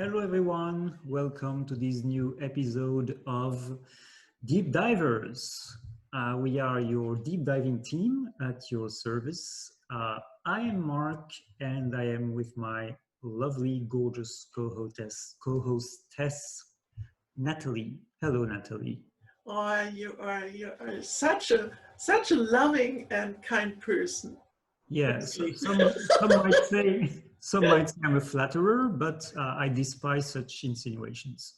Hello everyone, welcome to this new episode of Deep Divers. We are your deep diving team at your service. I am Mark and I am with my lovely, gorgeous co-hostess Natalie. Hello Natalie. Oh, you are such a loving and kind person. Yeah, so Honestly. some might say I'm a flatterer, but I despise such insinuations.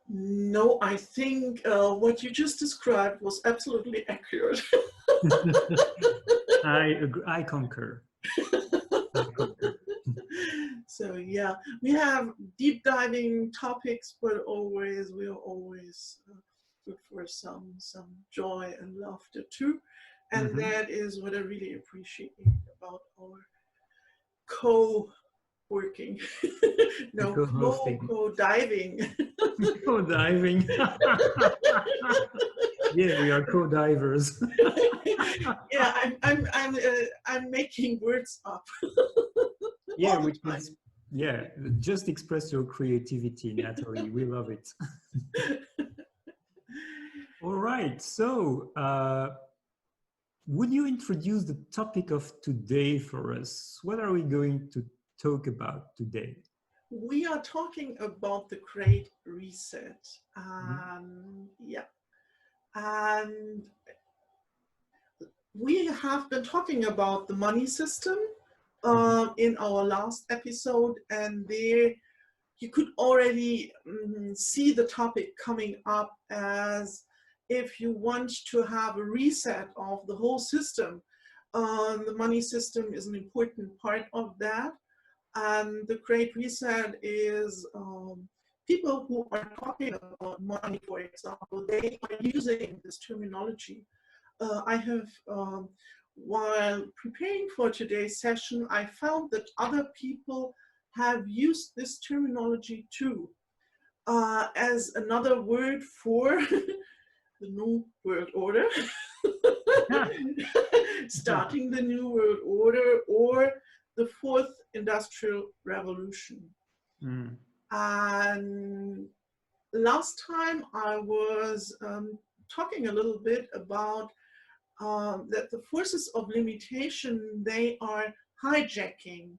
No, I think what you just described was absolutely accurate. I concur. I concur. So yeah, we have deep diving topics, but we're always good for some joy and laughter too, and Mhm. that is what I really appreciate about our co-working. No, Co-hosting. co-diving. Co-diving. Yeah, we are co-divers. Yeah, I'm making words up Yeah, all the which time. is, yeah, just express your creativity, Natalie. We love it. All right. So, would you introduce the topic of today for us? What are we going to talk about today? We are talking about the Great Reset. Mhm. Yeah, and we have been talking about the money system Mhm. in our last episode, and there you could already see the topic coming up as if you want to have a reset of the whole system. The money system is an important part of that. And the Great Reset is people who are talking about money, for example, they are using this terminology. I have, while preparing for today's session, I found that other people have used this terminology too as another word for the New World Order, starting the New World Order, or the Fourth Industrial Revolution. Mm. And last time I was talking a little bit about that the forces of limitation, they are hijacking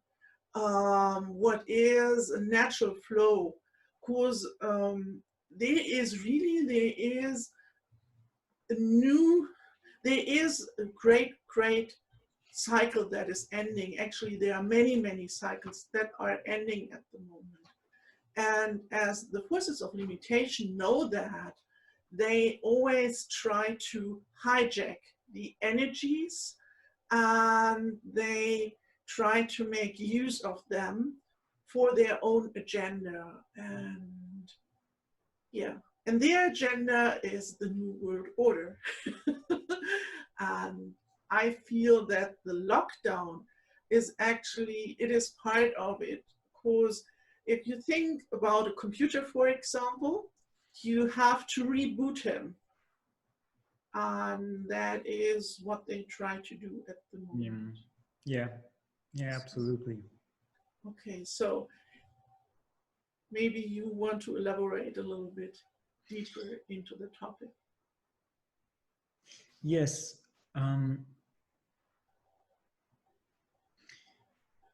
what is a natural flow, because there is a new, there is a great cycle that is ending. Actually, there are many cycles that are ending at the moment. And as the forces of limitation know that, they always try to hijack the energies and they try to make use of them for their own agenda. And yeah, and their agenda is the New World Order. And I feel that the lockdown is actually, it is part of it, because if you think about a computer, for example, you have to reboot him, and that is what they try to do at the moment. Mm. Yeah, yeah, absolutely. Okay, so maybe you want to elaborate a little bit deeper into the topic. Yes. Um,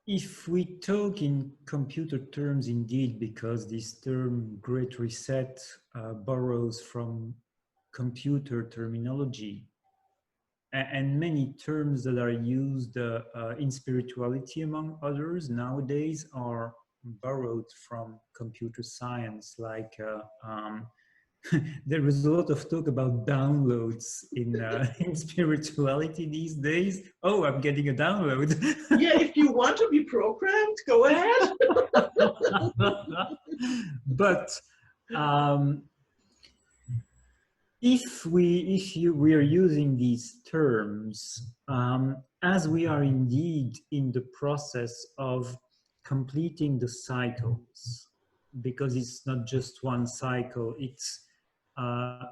if we talk in computer terms, indeed, because this term Great Reset borrows from computer terminology and many terms that are used in spirituality, among others, nowadays are borrowed from computer science, like there is a lot of talk about downloads in in spirituality these days. Oh, I'm getting a download. Yeah, if you want to be programmed, go ahead. But um, we are using these terms as we are indeed in the process of completing the cycles, because it's not just one cycle, it's uh,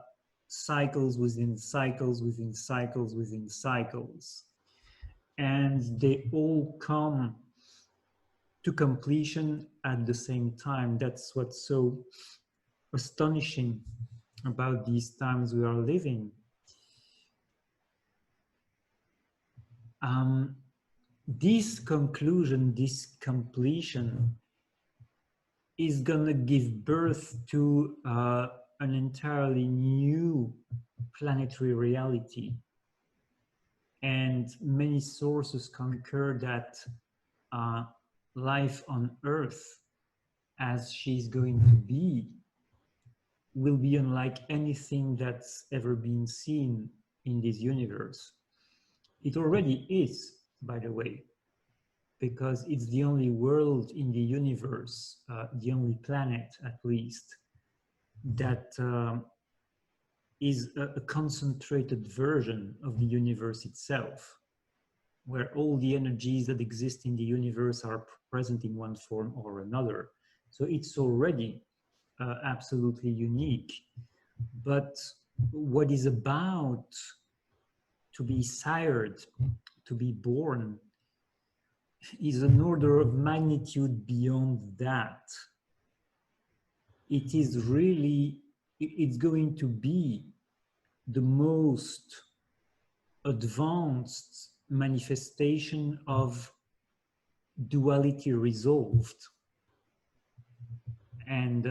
cycles within cycles within cycles within cycles, and they all come to completion at the same time. That's what's so astonishing about these times we are living. This conclusion, this completion is gonna give birth to an entirely new planetary reality. And many sources concur that life on Earth, as she's going to be, will be unlike anything that's ever been seen in this universe. It already is, by the way, because it's the only world in the universe, the only planet at least, that is a concentrated version of the universe itself, where all the energies that exist in the universe are present in one form or another. So it's already absolutely unique. But what is about to be sired, to be born, is an order of magnitude beyond that. It is really, it's going to be the most advanced manifestation of duality resolved. And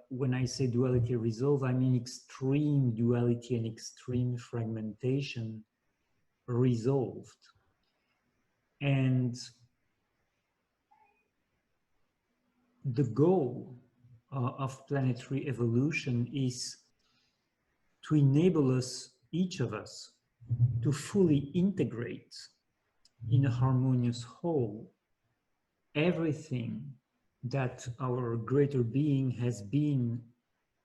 when I say duality resolved, I mean extreme duality and extreme fragmentation resolved. And the goal of planetary evolution is to enable us, each of us, to fully integrate in a harmonious whole everything that our greater being has been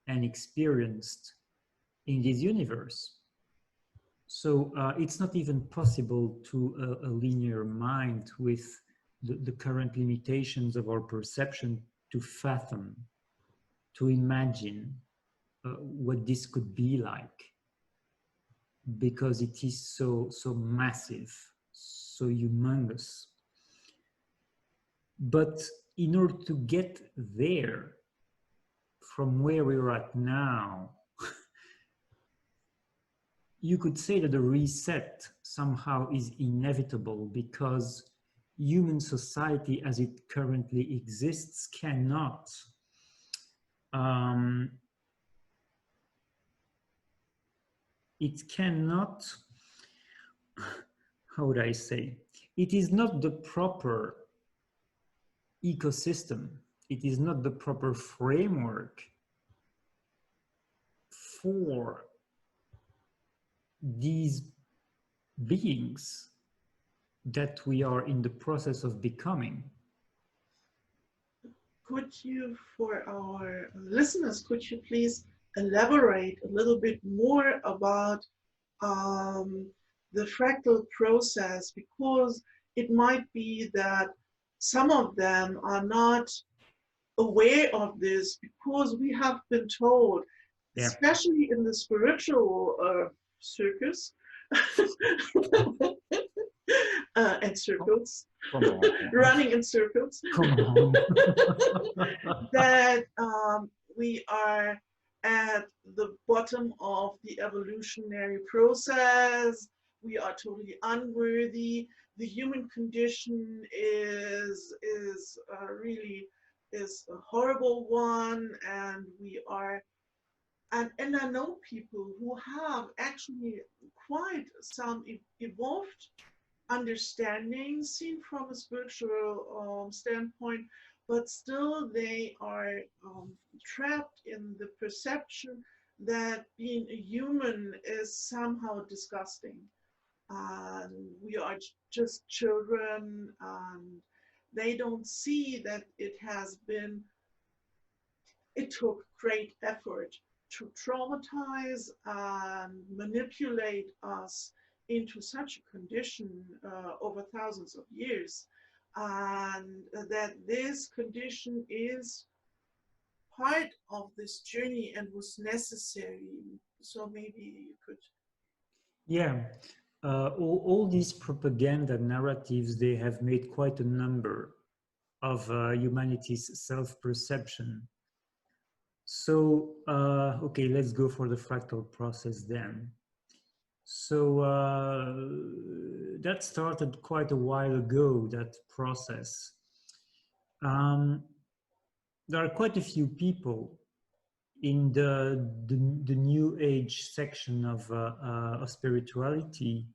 and experienced in this universe. So it's not even possible to a linear mind with the current limitations of our perception to fathom, to imagine what this could be like, because it is so massive, so humongous. But in order to get there, from where we're at now, you could say that the reset somehow is inevitable, because human society as it currently exists cannot it cannot, how would I say, it is not the proper ecosystem, it is not the proper framework for these beings that we are in the process of becoming. Could you, for our listeners, could you please elaborate a little bit more about the fractal process? Because it might be that some of them are not aware of this, because we have been told, Yeah. especially in the spiritual circus and circles, running in circles, that we are at the bottom of the evolutionary process. We are totally unworthy. The human condition is really a horrible one, and we are. And I know people who have actually quite some evolved understanding seen from a spiritual standpoint, but still they are trapped in the perception that being a human is somehow disgusting. We are just children, and they don't see that it took great effort to traumatize and manipulate us into such a condition over thousands of years, and that this condition is part of this journey and was necessary. So maybe you could. Yeah, all these propaganda narratives, they have made quite a number of humanity's self-perception. So, okay, let's go for the fractal process then. So that started quite a while ago, that process. There are quite a few people in the New Age section of spirituality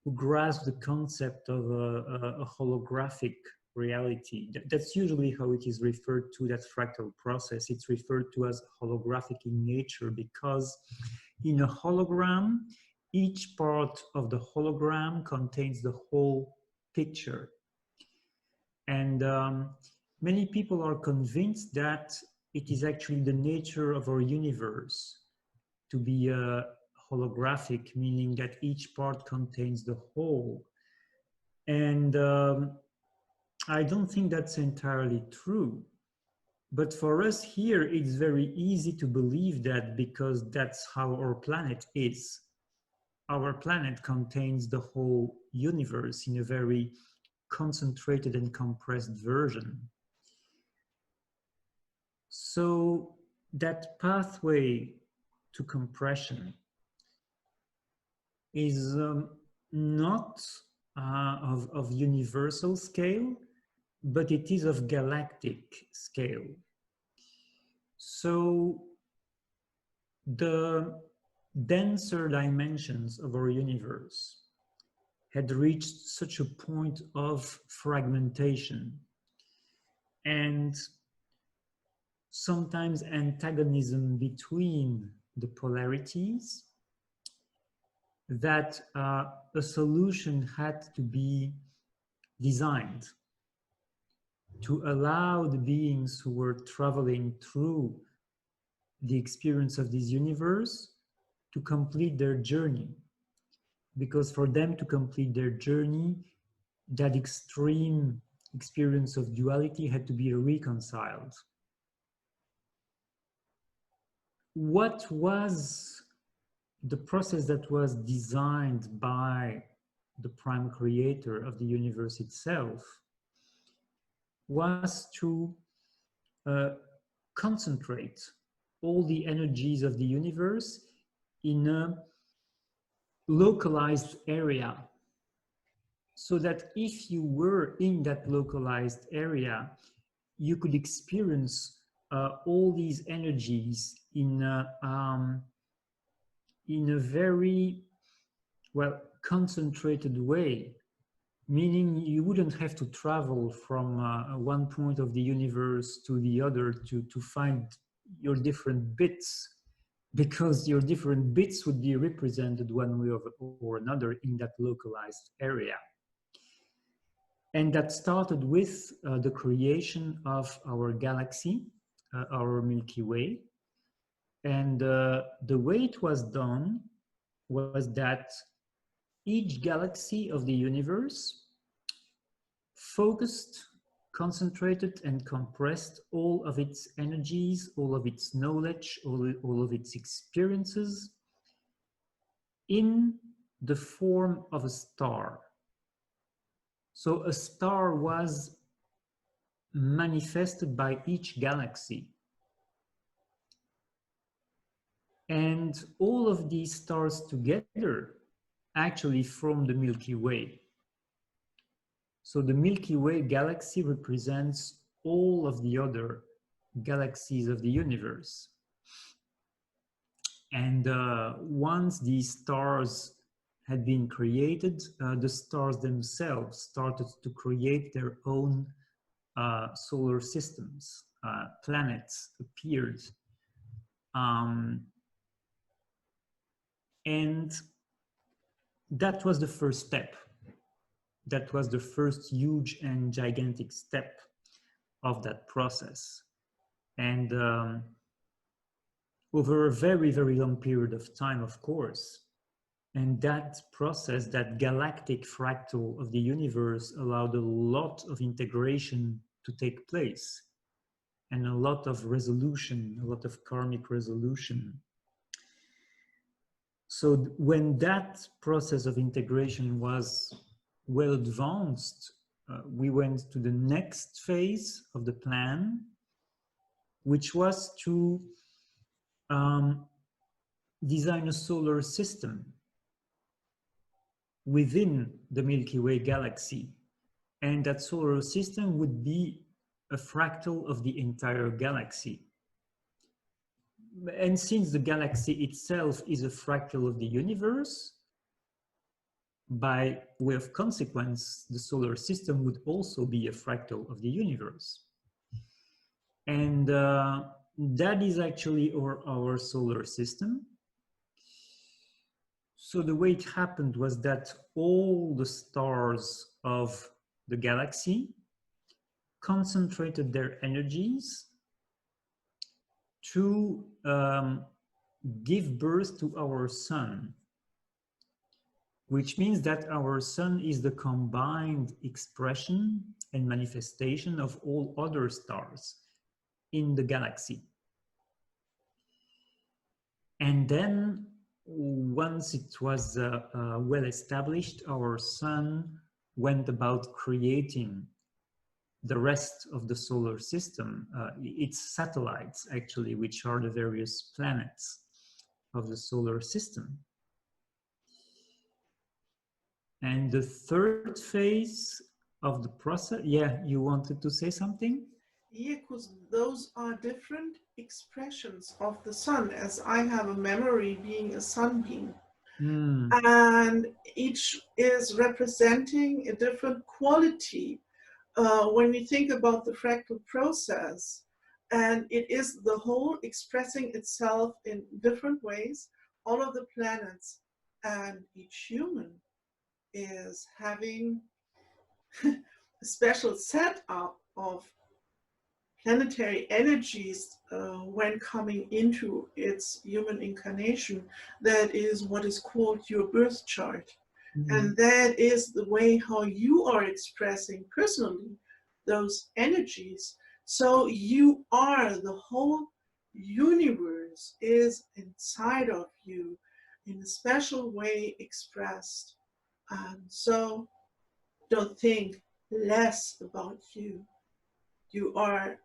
who grasp the concept of a holographic reality. That's usually how it is referred to, that fractal process. It's referred to as holographic in nature because in a hologram, each part of the hologram contains the whole picture. And many people are convinced that it is actually the nature of our universe to be holographic, meaning that each part contains the whole. And I don't think that's entirely true. But for us here, it's very easy to believe that because that's how our planet is. Our planet contains the whole universe in a very concentrated and compressed version. So that pathway to compression is not of universal scale, but it is of galactic scale. So the denser dimensions of our universe had reached such a point of fragmentation and sometimes antagonism between the polarities that a solution had to be designed to allow the beings who were traveling through the experience of this universe to complete their journey. Because for them to complete their journey, that extreme experience of duality had to be reconciled. What was the process that was designed by the prime creator of the universe itself was to concentrate all the energies of the universe in a localized area, so that if you were in that localized area, you could experience all these energies in a very, well, concentrated way, meaning you wouldn't have to travel from one point of the universe to the other to find your different bits, because your different bits would be represented one way or another in that localized area. And that started with the creation of our galaxy, our Milky Way. And the way it was done was that each galaxy of the universe focused, concentrated, and compressed all of its energies, all of its knowledge, all of its experiences in the form of a star. So a star was manifested by each galaxy. And all of these stars together actually form the Milky Way. So the Milky Way galaxy represents all of the other galaxies of the universe. And once these stars had been created, the stars themselves started to create their own solar systems. Planets appeared. And that was the first step. That was the first huge and gigantic step of that process. And over a very, very long period of time, of course. And that process, that galactic fractal of the universe, allowed a lot of integration to take place and a lot of resolution, a lot of karmic resolution. So when that process of integration was well advanced, we went to the next phase of the plan, which was to design a solar system within the Milky Way galaxy. And that solar system would be a fractal of the entire galaxy. And since the galaxy itself is a fractal of the universe, by way of consequence, the solar system would also be a fractal of the universe. And that is actually our solar system. So the way it happened was that all the stars of the galaxy concentrated their energies to give birth to our sun, which means that our sun is the combined expression and manifestation of all other stars in the galaxy. And then once it was well established, our sun went about creating the rest of the solar system, its satellites actually, which are the various planets of the solar system. And the third phase of the process, yeah, you wanted to say something? Yeah, because those are different expressions of the sun, as I have a memory being a sunbeam. And each is representing a different quality. When we think about the fractal process, and it is the whole expressing itself in different ways, all of the planets, and each human is having a special setup of planetary energies when coming into its human incarnation. That is what is called your birth chart. And that is the way how you are expressing personally those energies. So you are, the whole universe is inside of you in a special way expressed. So don't think less about you. You are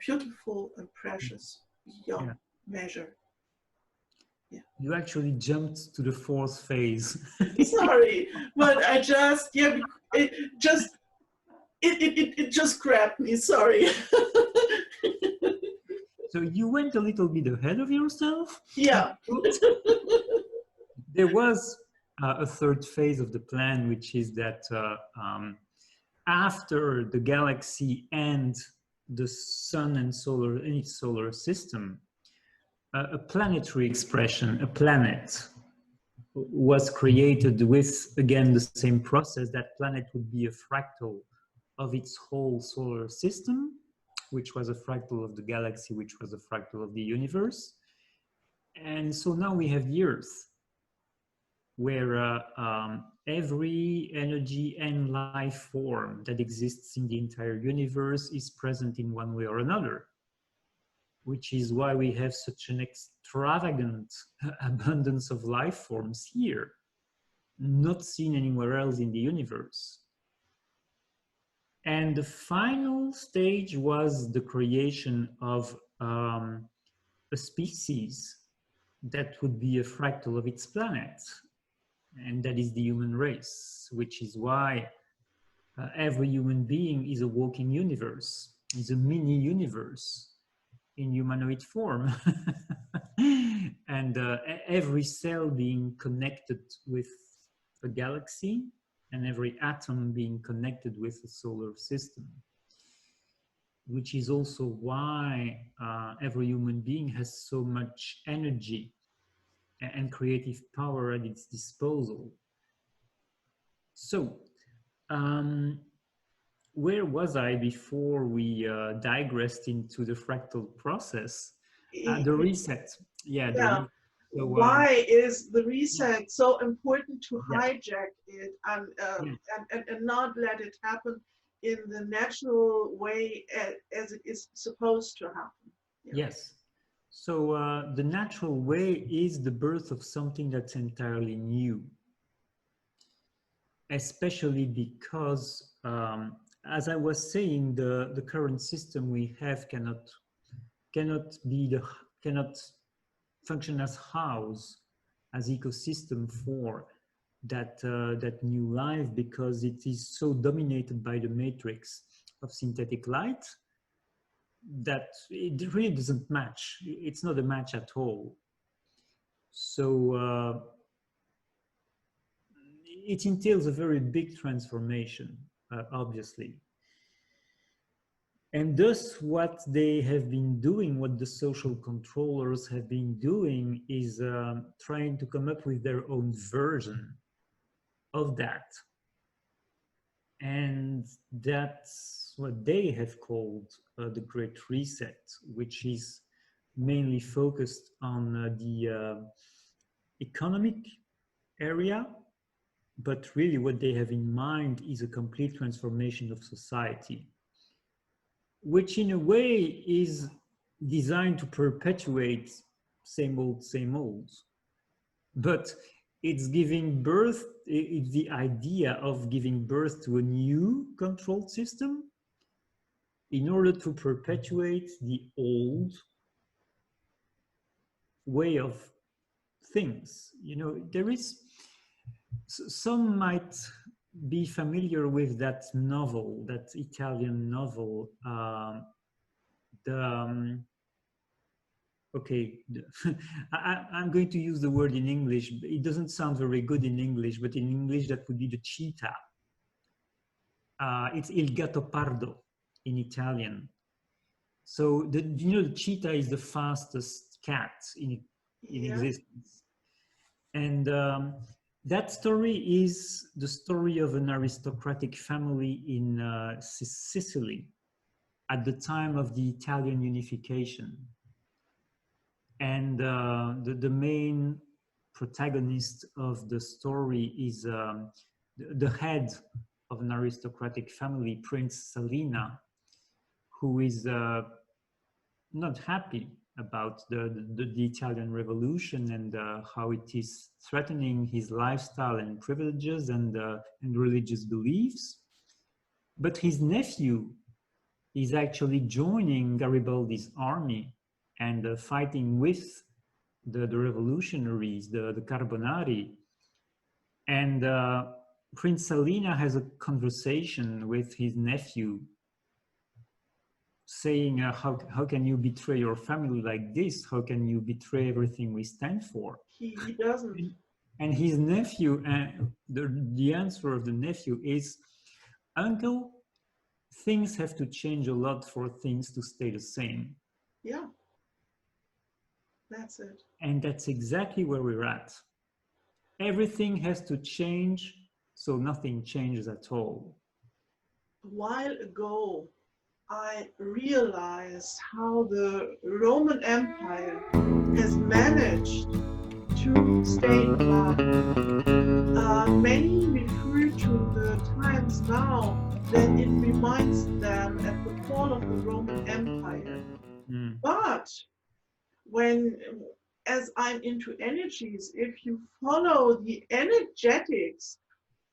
beautiful and precious beyond measure. Yeah. You actually jumped to the fourth phase. Sorry, but I just, yeah, it just grabbed me. Sorry. So you went a little bit ahead of yourself. Yeah. There was a third phase of the plan, which is that after the galaxy and the sun and its solar system, a planetary expression, a planet, was created with, again, the same process. That planet would be a fractal of its whole solar system, which was a fractal of the galaxy, which was a fractal of the universe. And so now we have the Earth, where every energy and life form that exists in the entire universe is present in one way or another, which is why we have such an extravagant abundance of life forms here, not seen anywhere else in the universe. And the final stage was the creation of a species that would be a fractal of its planet, and that is the human race, which is why every human being is a walking universe, is a mini universe in humanoid form. And every cell being connected with a galaxy, and every atom being connected with a solar system, which is also why every human being has so much energy and creative power at its disposal. So, where was I before we digressed into the fractal process? The reset. Yeah. Yeah. So, why is the reset so important to hijack it and not let it happen in the natural way as it is supposed to happen? Yeah. Yes. So the natural way is the birth of something that's entirely new. especially because, as I was saying, the current system we have cannot be the cannot function as house, as ecosystem for that new life, because it is so dominated by the matrix of synthetic light that it really doesn't match. It's not a match at all. So it entails a very big transformation, obviously. And thus, what they have been doing, what the social controllers have been doing, is trying to come up with their own version of that. And that's what they have called the Great Reset, which is mainly focused on the economic area. But really, what they have in mind is a complete transformation of society, which in a way is designed to perpetuate same old. But it's giving birth, it's the idea of giving birth to a new control system in order to perpetuate the old way of things. You know, there is, some might be familiar with that novel, that Italian novel, okay, I'm going to use the word in English. It doesn't sound very good in English, but in English that would be the cheetah. It's Il gatto pardo in Italian. So the cheetah is the fastest cat in existence. And that story is the story of an aristocratic family in Sicily at the time of the Italian unification. And the main protagonist of the story is the head of an aristocratic family, Prince Salina, who is not happy about the Italian Revolution and how it is threatening his lifestyle and privileges and religious beliefs. But his nephew is actually joining Garibaldi's army and fighting with the revolutionaries, the Carbonari. And Prince Salina has a conversation with his nephew saying, how can you betray your family like this? How can you betray everything we stand for? He doesn't. And his nephew, the answer of the nephew is, Uncle, things have to change a lot for things to stay the same. Yeah, that's it. And that's exactly where we're at. Everything has to change, so nothing changes at all. A while ago, I realized how the Roman Empire has managed to stay alive. Many refer to the times now that it reminds them at the fall of the Roman Empire. But as I'm into energies, if you follow the energetics,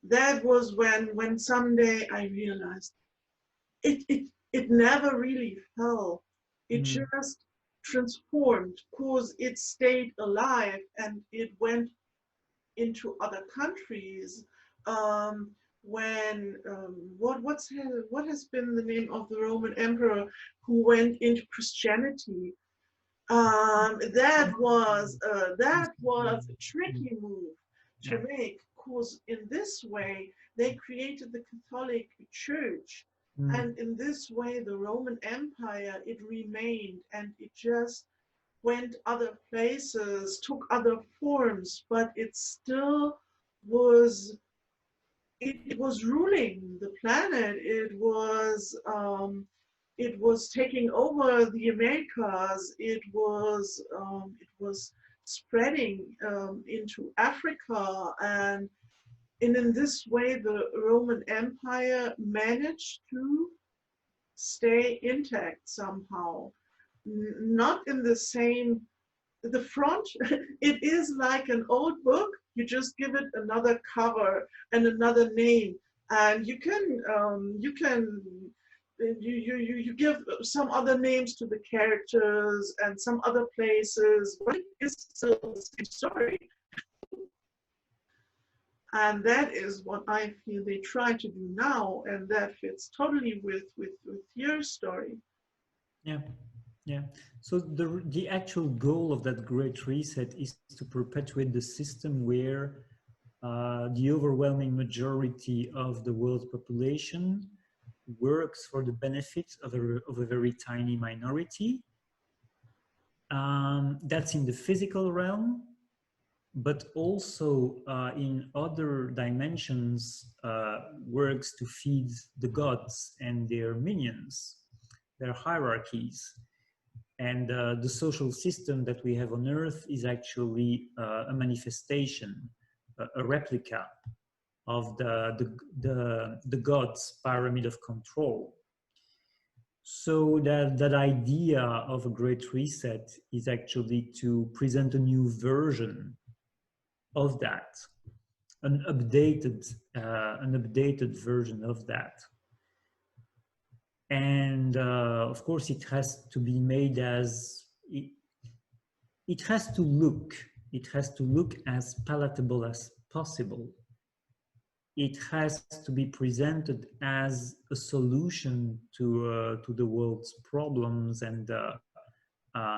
that was when someday I realized it never really fell. It just transformed because it stayed alive and it went into other countries. What has been the name of the Roman emperor who went into Christianity? That was a tricky move to make, because in this way they created the Catholic Church, and in this way the Roman Empire, it remained, and it just went other places, took other forms, but it still was. It was ruling the planet. It was taking over the Americas. It was spreading into Africa, and in this way, the Roman Empire managed to stay intact somehow. Not in the same the front, it is like an old book. You just give it another cover and another name, and you give some other names to the characters and some other places, but it is still the same story. And that is what I feel they try to do now, and that fits totally with your story. Yeah, yeah. So the actual goal of that Great Reset is to perpetuate the system where the overwhelming majority of the world's population works for the benefit of a very tiny minority. That's in the physical realm, but also in other dimensions works to feed the gods and their minions, their hierarchies. And the social system that we have on Earth is actually a manifestation, a replica of the gods' pyramid of control. So that idea of a great reset is actually to present a new version of that, an updated version of that. And of course, it has to be made as it has to look as palatable as possible. It has to be presented as a solution to the world's problems, and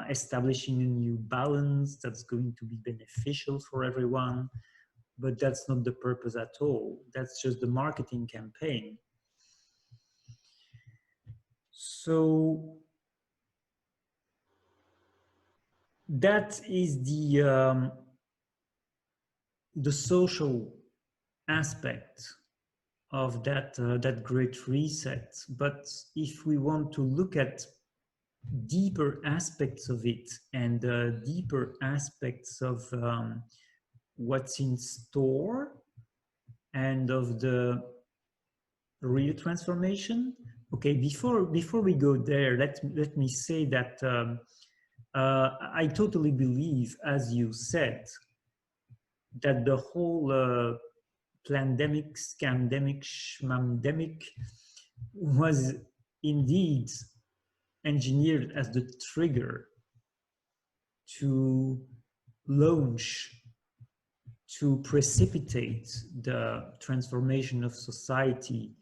establishing a new balance that's going to be beneficial for everyone. But that's not the purpose at all. That's just the marketing campaign. So that is the social aspect of that great reset. But if we want to look at deeper aspects of it, and deeper aspects of what's in store and of the real transformation. Okay, before we go there, let me say that I totally believe, as you said, that the whole plandemic, scandemic, schmandemic was indeed engineered as the trigger to launch, to precipitate the transformation of society.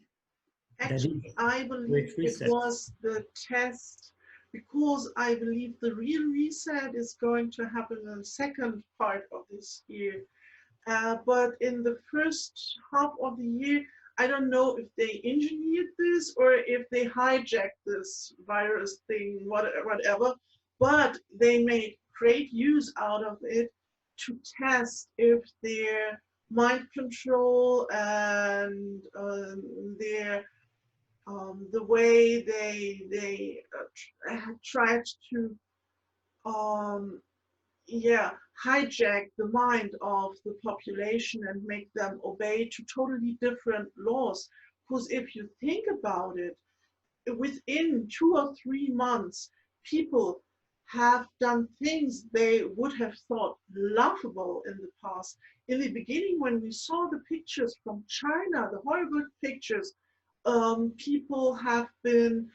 Actually, I believe it was the test, because I believe the real reset is going to happen in the second part of this year. But in the first half of the year, I don't know if they engineered this or if they hijacked this virus thing, whatever, but they made great use out of it to test if their mind control and the way they tried to um, yeah, hijack the mind of the population and make them obey to totally different laws. Because if you think about it, within 2 or 3 months, people have done things they would have thought laughable in the past. In the beginning, when we saw the pictures from China, the horrible pictures, people have been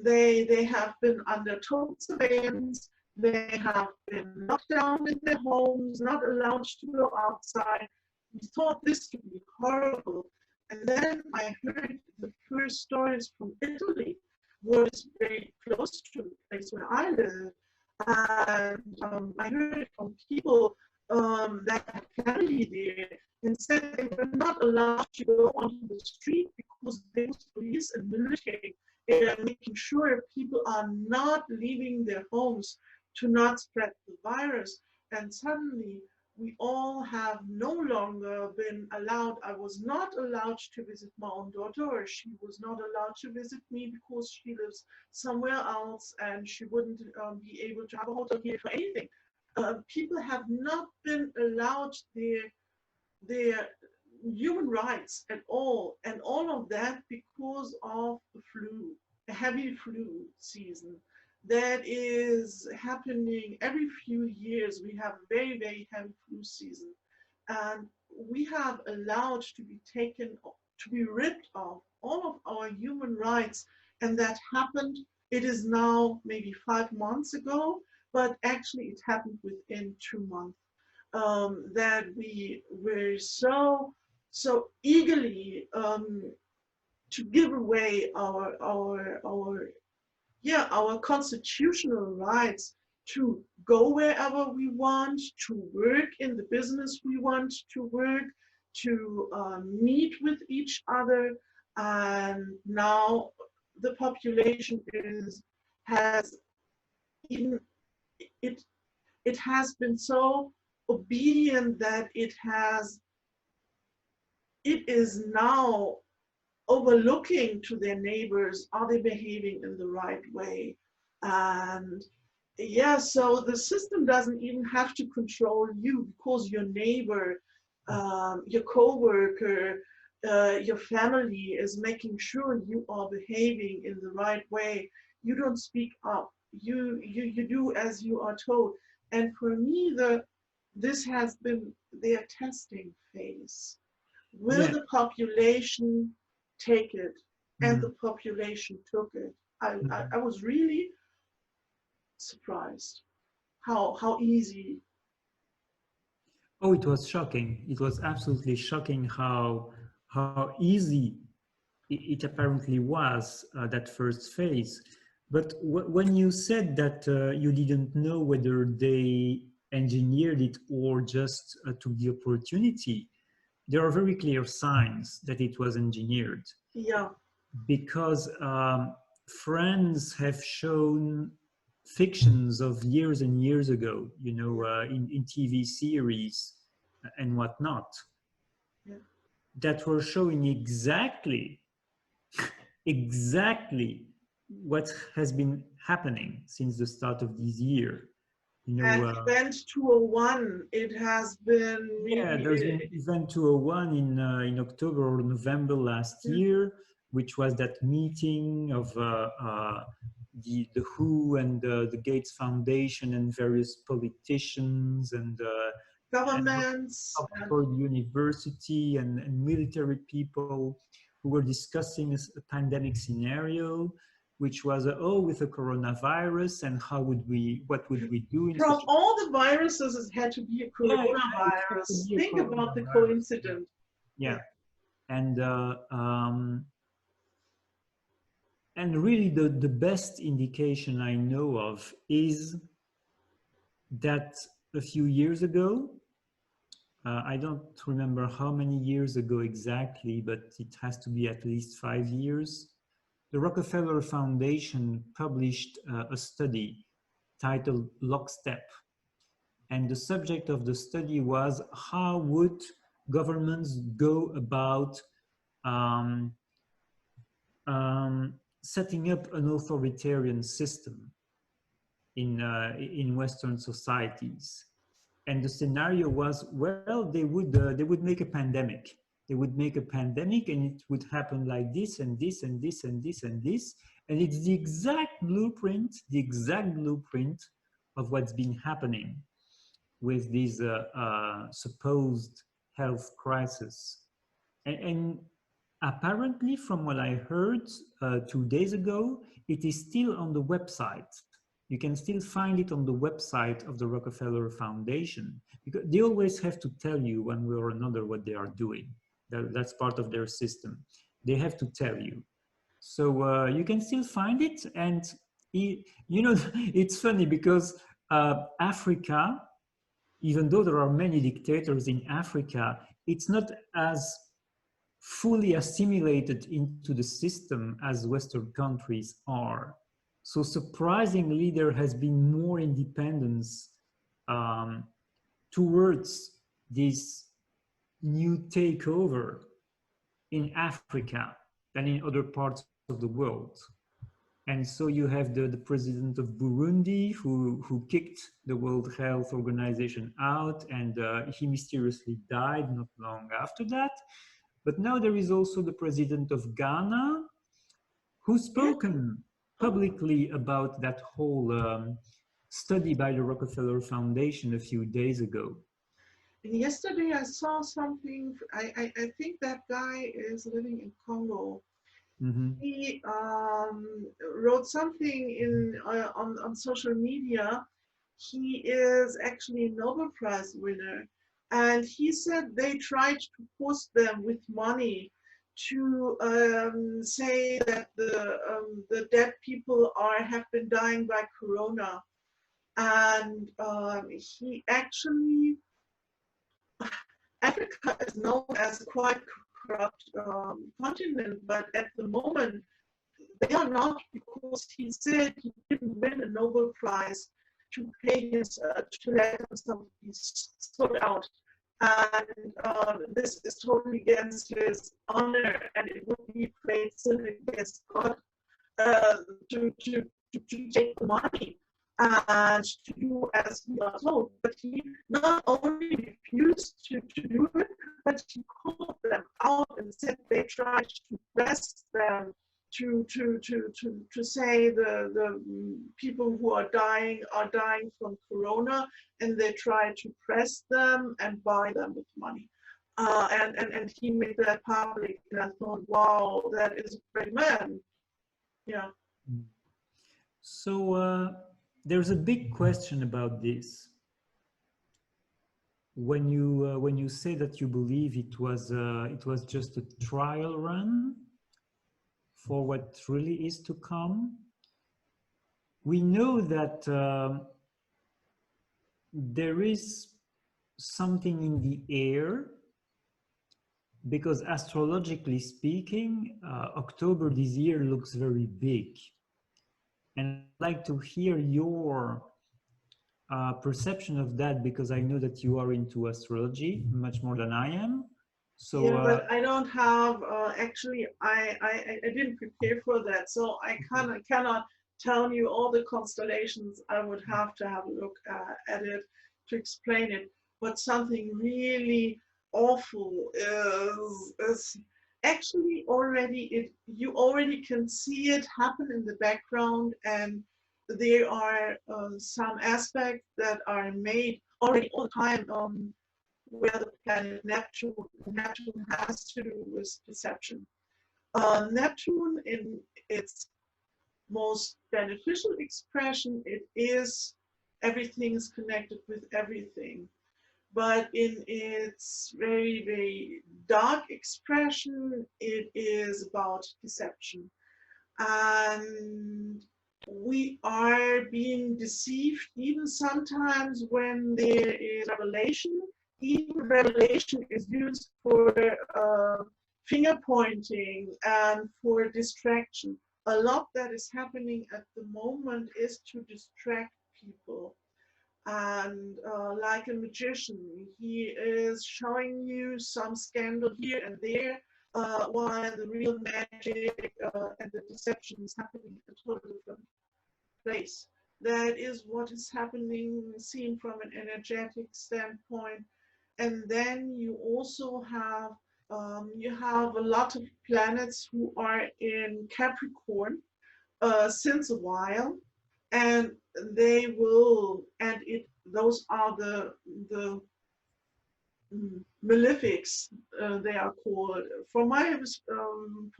they have been under total surveillance. They have been locked down in their homes, not allowed to go outside. We thought this would be horrible. And then I heard the first stories from Italy, was very close to the place where I live. And I heard from people that had family there, and said they were not allowed to go onto the street because there was police and military making sure people are not leaving their homes to not spread the virus. And suddenly we all have no longer been allowed. I was not allowed to visit my own daughter, or she was not allowed to visit me because she lives somewhere else and she wouldn't be able to have a hotel here for anything. People have not been allowed their human rights at all, and all of that because of the flu, a heavy flu season that is happening every few years. We have very, very heavy flu season. And we have allowed to be taken, to be ripped of all of our human rights. And that happened, it is now maybe 5 months ago, but actually it happened within 2 months. That we were so eagerly to give away our constitutional rights to go wherever we want, to work in the business we want to work, to meet with each other. And now the population has even, it, it has been so obedient that it is now overlooking to their neighbors, are they behaving in the right way? And yeah, so the system doesn't even have to control you, because your neighbor, your coworker, your family is making sure you are behaving in the right way. You don't speak up. You do as you are told. And for me, this has been their testing phase. Will Yeah. the population take it? And Mm. the population took it. I, I, Mm. I was really surprised how easy. Oh, it was shocking. It was absolutely shocking how easy it apparently was, that first phase. But when you said that you didn't know whether they engineered it or just took the opportunity, there are very clear signs that it was engineered, Yeah, because friends have shown fictions of years and years ago, in TV series and whatnot, yeah. that were showing exactly what has been happening since the start of this year. And Event 201, it has been Yeah, really, there's been Event 201 in October or November last year, which was that meeting of the WHO and the Gates Foundation and various politicians and governments. And Oxford University and military people who were discussing a pandemic scenario, which was, oh, with the coronavirus, and what would we do in from such a... all the viruses, it had to be a Yeah, it had to coronavirus. be a Think about the coronavirus. Yeah, coincidence. yeah. Yeah. And and really the best indication I know of is that a few years ago, I don't remember how many years ago exactly, but it has to be at least 5 years. The Rockefeller Foundation published a study titled Lockstep. And the subject of the study was, how would governments go about um, setting up an authoritarian system in Western societies? And the scenario was, well, they would make a pandemic. They would make a pandemic, and it would happen like this and this and this and this and this, and it's the exact blueprint of what's been happening with this supposed health crisis. And apparently, from what I heard 2 days ago, it is still on the website. You can still find it on the website of the Rockefeller Foundation, because they always have to tell you one way or another what they are doing. That's part of their system. They have to tell you. So you can still find it. And, it's funny because Africa, even though there are many dictators in Africa, it's not as fully assimilated into the system as Western countries are. So surprisingly, there has been more independence um, towards this new takeover in Africa than in other parts of the world. And so you have the president of Burundi who kicked the World Health Organization out, and he mysteriously died not long after that. But now there is also the president of Ghana who's Yeah. spoken. publicly about that whole study by the Rockefeller Foundation a few days ago. And yesterday I saw something, I think that guy is living in Congo. Mm-hmm. He wrote something on social media. He is actually a Nobel Prize winner. And he said they tried to force them with money to say that the dead people have been dying by corona. And he actually, Africa is known as a quite corrupt continent, but at the moment they are not, because he said he didn't win a Nobel Prize to pay his to let himself be sold out, and this is totally against his honor, and it would be great sin against God uh, to take the money and to do as he was told. But he not only refused to do it, but he called them out and said they tried to press them to say the people who are dying from corona, and they try to press them and buy them with money. And he made that public, and I thought, wow, that is a great man. Yeah. So there's a big question about this. When you say that you believe it was just a trial run for what really is to come, we know that there is something in the air, because astrologically speaking, October this year looks very big. And I'd like to hear your perception of that, because I know that you are into astrology much more than I am. So yeah, but I don't have actually. I didn't prepare for that, so I cannot tell you all the constellations. I would have to have a look at it to explain it. But something really awful is actually already it. You already can see it happen in the background, and there are some aspects that are made already all the time. Where the planet Neptune has to do with perception. Neptune, in its most beneficial expression, it is everything is connected with everything. But in its very, very dark expression, it is about deception. And we are being deceived even sometimes when there is revelation. Even revelation is used for finger pointing and for distraction. A lot that is happening at the moment is to distract people. And like a magician, he is showing you some scandal here and there, while the real magic and the deception is happening in a totally different place. That is what is happening, seen from an energetic standpoint. And then you also have a lot of planets who are in Capricorn since a while, and they will, and it those are the malefics, they are called. From my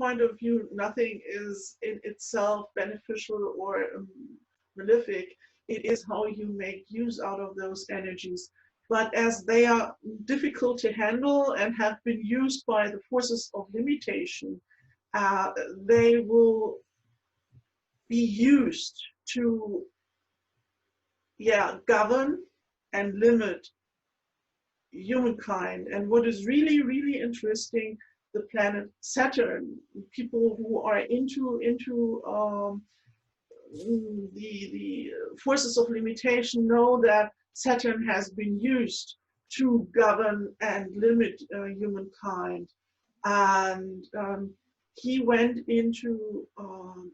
point of view, nothing is in itself beneficial or malefic. It is how you make use out of those energies. But as they are difficult to handle and have been used by the forces of limitation, they will be used to, govern and limit humankind. And what is really, really interesting, the planet Saturn, people who are into the forces of limitation know that Saturn has been used to govern and limit humankind. And he went into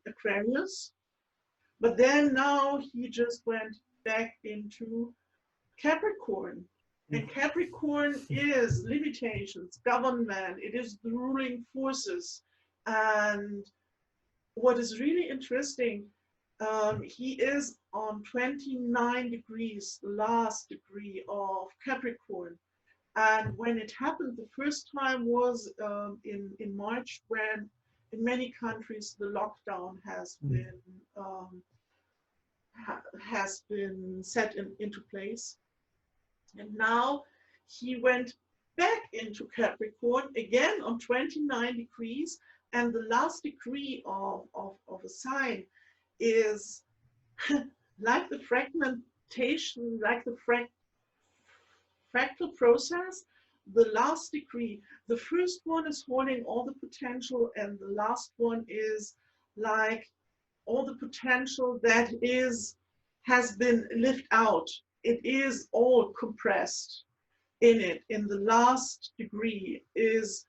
Aquarius, but then now he just went back into Capricorn. And Capricorn is limitations, government, it is the ruling forces. And what is really interesting, he is on 29 degrees, the last degree of Capricorn. And when it happened, the first time was in March, when in many countries the lockdown um, has been set into place. And now he went back into Capricorn again on 29 degrees. And the last degree of a sign is like the fragmentation, like the fractal process. The last degree, the first one is holding all the potential, and the last one is like all the potential that has been lived out. It is all compressed in it. In the last degree is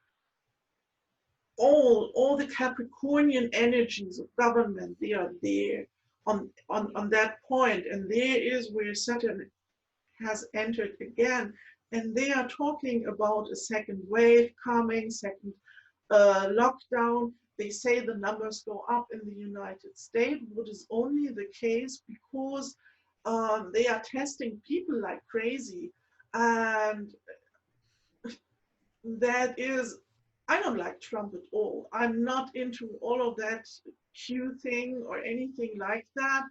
all the Capricornian energies of government. They are there on that point, and there is where Saturn has entered again. And they are talking about a second wave coming, second lockdown. They say the numbers go up in the United States, what is only the case because they are testing people like crazy. And that is, I don't like Trump at all. I'm not into all of that Q thing or anything like that.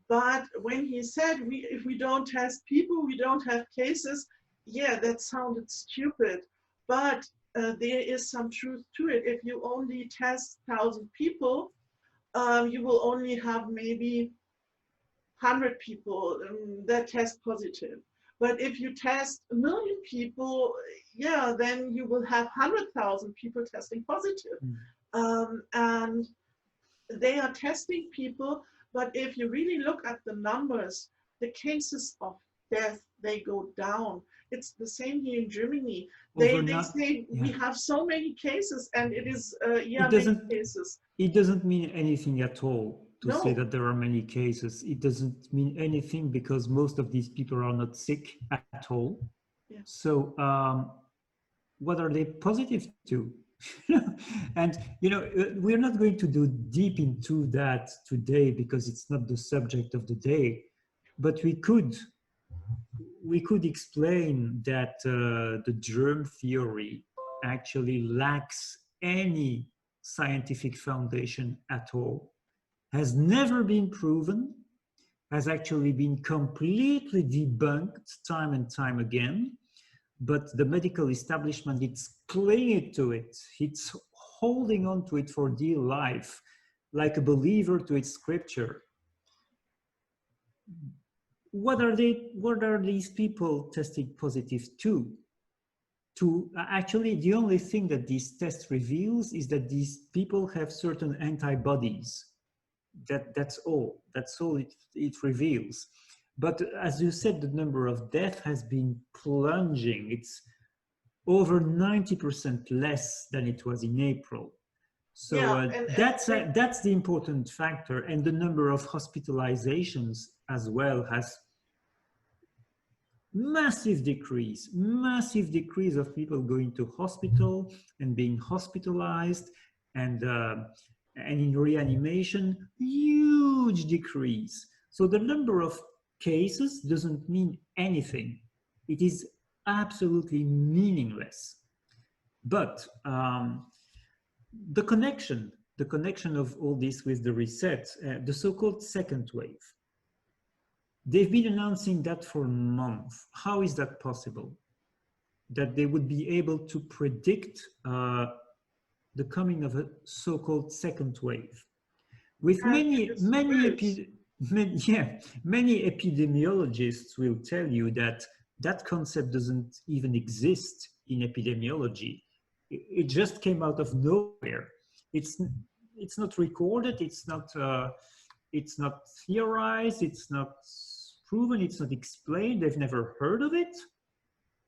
But when he said, if we don't test people, we don't have cases, yeah, that sounded stupid. But there is some truth to it. If you only test 1,000 people, you will only have maybe 100 people that test positive. But if you test 1 million people, yeah, then you will have 100,000 people testing positive. And they are testing people, but if you really look at the numbers, the cases of death, they go down. It's the same here in Germany. They say we have so many cases, and it is, many cases. It doesn't mean anything at all to say that there are many cases. It doesn't mean anything because most of these people are not sick at all. Yeah. So what are they positive to? And we're not going to do deep into that today because it's not the subject of the day, but we could explain that the germ theory actually lacks any scientific foundation at all, has never been proven, has actually been completely debunked time and time again. But the medical establishment, it's clinging to it. It's holding on to it for dear life, like a believer to its scripture. What are these people testing positive to? Actually, the only thing that this test reveals is that these people have certain antibodies. That's all it reveals. But as you said, the number of deaths has been plunging. It's over 90% less than it was in April. So that's the important factor. And the number of hospitalizations as well has massive decrease of people going to hospital and being hospitalized and in reanimation, huge decrease. So the number of cases doesn't mean anything. It is absolutely meaningless. But the connection of all this with the reset, the so-called second wave, they've been announcing that for a month. How is that possible? That they would be able to predict the coming of a so-called second wave. With many epidemiologists will tell you that that concept doesn't even exist in epidemiology. It just came out of nowhere. It's not recorded. It's not theorized. It's not proven. It's not explained. They've never heard of it.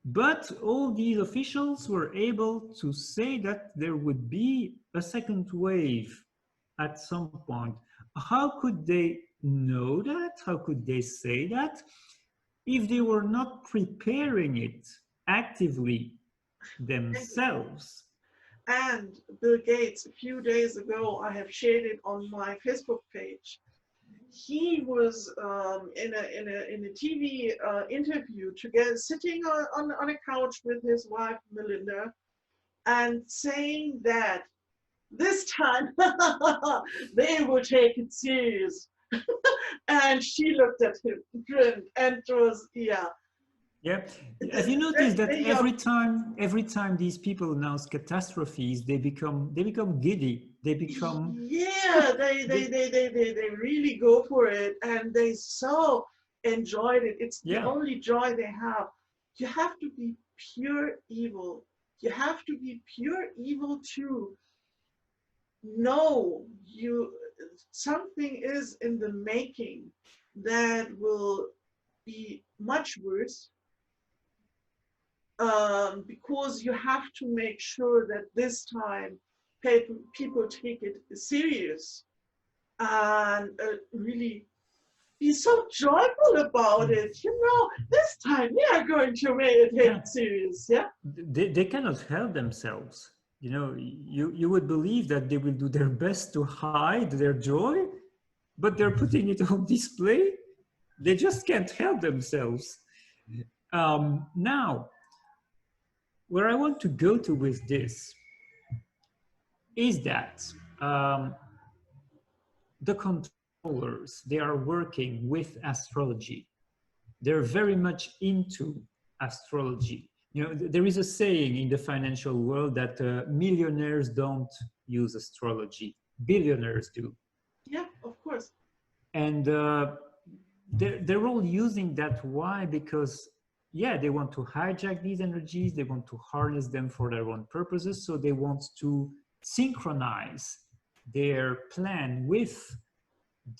But all these officials were able to say that there would be a second wave at some point. How could they know that? How could they say that if they were not preparing it actively themselves? And Bill Gates, a few days ago, I have shared it on my Facebook page. He was in a TV interview together, sitting on a couch with his wife Melinda, and saying that this time they will take it serious. And she looked at him, grinned, and it was, yeah. Yeah. Have you noticed that They are, every time these people announce catastrophes, they become giddy. They become yeah, they, they really go for it, and they so enjoyed it. It's the yeah. only joy they have. You have to be pure evil. You have to be pure evil to know you something is in the making that will be much worse, because you have to make sure that this time people take it serious and really be so joyful about it. You know, this time we are going to take Yeah. it serious. Yeah. They cannot help themselves. You know, you would believe that they will do their best to hide their joy, but they're putting it on display. They just can't help themselves. Now, where I want to go to with this is that um, the controllers, they are working with astrology. They're very much into astrology. You know, there is a saying in the financial world that millionaires don't use astrology, billionaires do. Yeah, of course. And they're all using that. Why? Because, yeah, they want to hijack these energies, they want to harness them for their own purposes. So they want to synchronize their plan with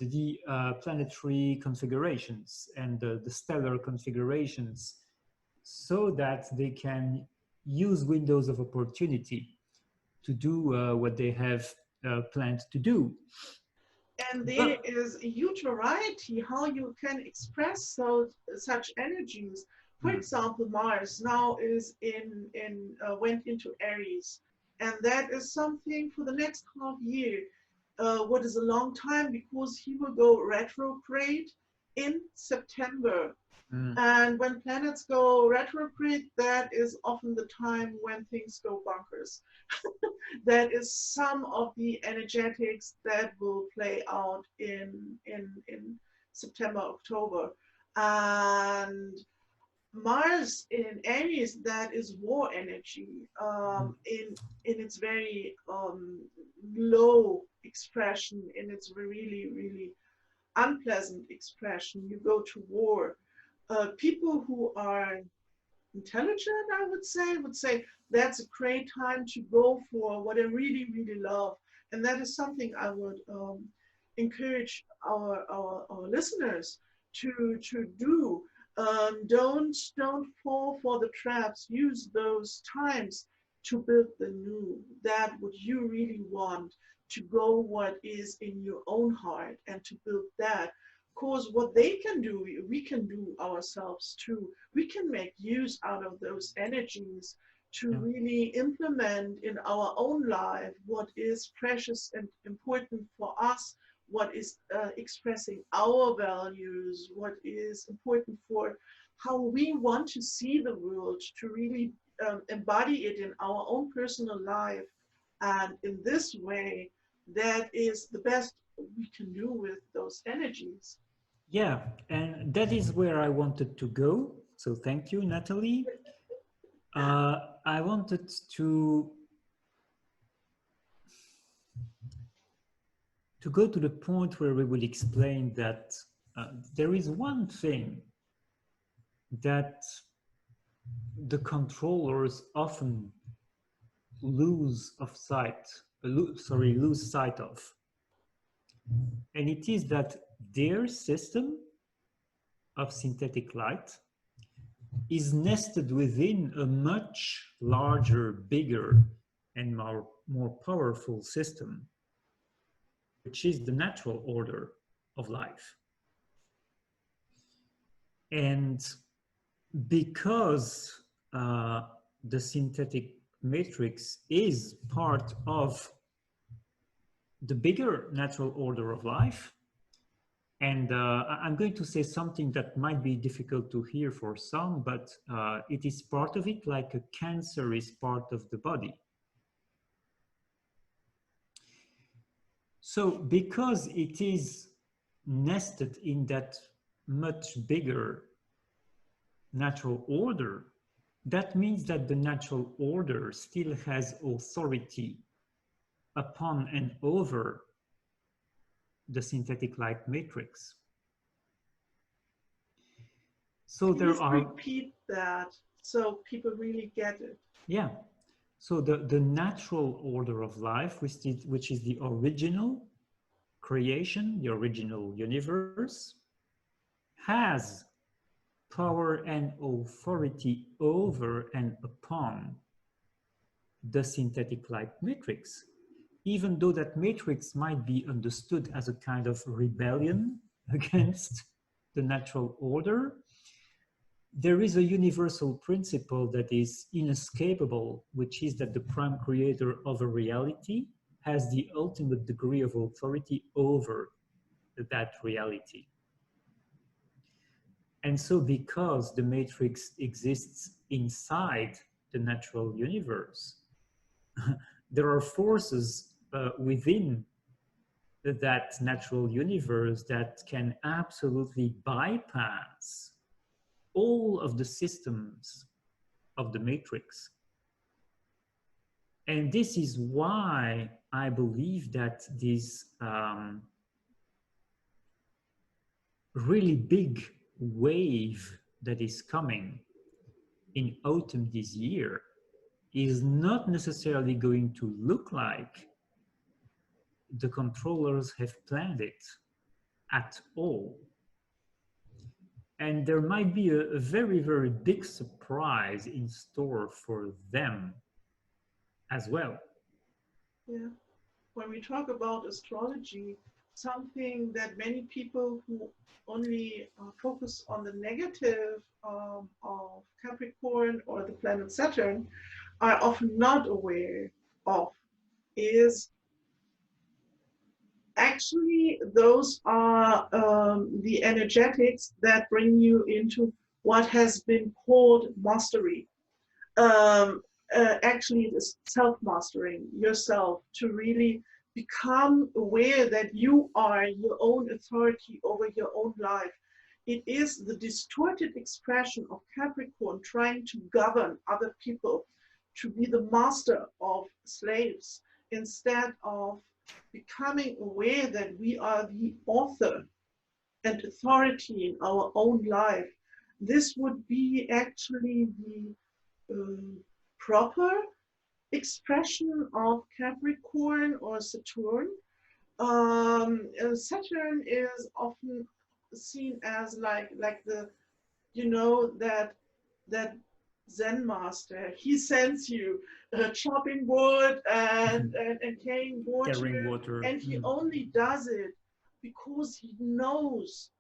the planetary configurations and the stellar configurations, so that they can use windows of opportunity to do what they have planned to do. And there But is a huge variety how you can express such energies. For mm, example, Mars now is went into Aries, and that is something for the next half year. What is a long time, because he will go retrograde in September. mm, And when planets go retrograde, that is often the time when things go bonkers. That is some of the energetics that will play out in September, October. And Mars in Aries, that is war energy, mm, in its very low expression, in its really, really unpleasant expression. You go to war. People who are intelligent, I would say that's a great time to go for what I really, really love. And that is something I would encourage our listeners to do. Don't fall for the traps. Use those times to build the new, that what you really want, to go what is in your own heart and to build that. Because what they can do, we can do ourselves too. We can make use out of those energies to yeah, really implement in our own life what is precious and important for us, what is expressing our values, what is important for how we want to see the world, to really embody it in our own personal life. And in this way, that is the best we can do with those energies. yeah, and that is where I wanted to go. So thank you, Natalie. I wanted to go to the point where we will explain that there is one thing that the controllers often lose sight of, and it is that their system of synthetic light is nested within a much larger, bigger, and more powerful system, which is the natural order of life. And because the synthetic matrix is part of the bigger natural order of life. And I'm going to say something that might be difficult to hear for some, but it is part of it, like a cancer is part of the body. So because it is nested in that much bigger natural order, that means that the natural order still has authority upon and over the synthetic light matrix. So Can you there just are... repeat that so people really get it? Yeah. So the natural order of life, which is the original creation, the original universe, has power and authority over and upon the synthetic light matrix, even though that matrix might be understood as a kind of rebellion against the natural order. There is a universal principle that is inescapable, which is that the prime creator of a reality has the ultimate degree of authority over that reality. And so because the matrix exists inside the natural universe, there are forces within that natural universe that can absolutely bypass all of the systems of the matrix. And this is why I believe that this really big wave that is coming in autumn this year is not necessarily going to look like the controllers have planned it at all. And there might be a very, very big surprise in store for them as well. Yeah. When we talk about astrology, something that many people who only focus on the negative of Capricorn or the planet Saturn are often not aware of is actually those are the energetics that bring you into what has been called mastery. Um, Actually, it is self-mastering yourself to really become aware that you are your own authority over your own life. It is the distorted expression of Capricorn trying to govern other people, to be the master of slaves, instead of becoming aware that we are the author and authority in our own life. This would be actually the proper expression of Capricorn or Saturn. Saturn is often seen as like the, you know, that Zen master. He sends you chopping wood and carrying water, and he only does it because he knows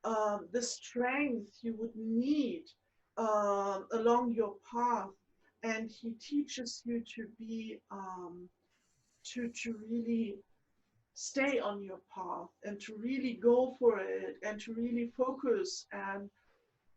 the strength you would need along your path, and he teaches you to be to really stay on your path and to really go for it and to really focus. And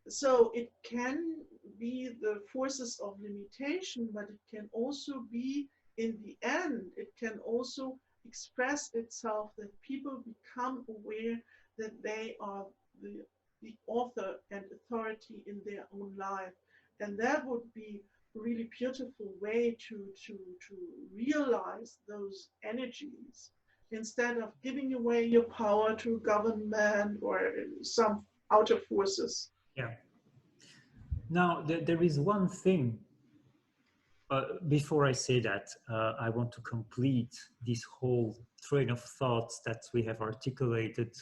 so it can be the forces of limitation, but it can also be, in the end, it can also express itself that people become aware that they are the author and authority in their own life. And that would be a really beautiful way to realize those energies, instead of giving away your power to a government or some outer forces. Yeah. Now, there is one thing, before I say that, I want to complete this whole train of thoughts that we have articulated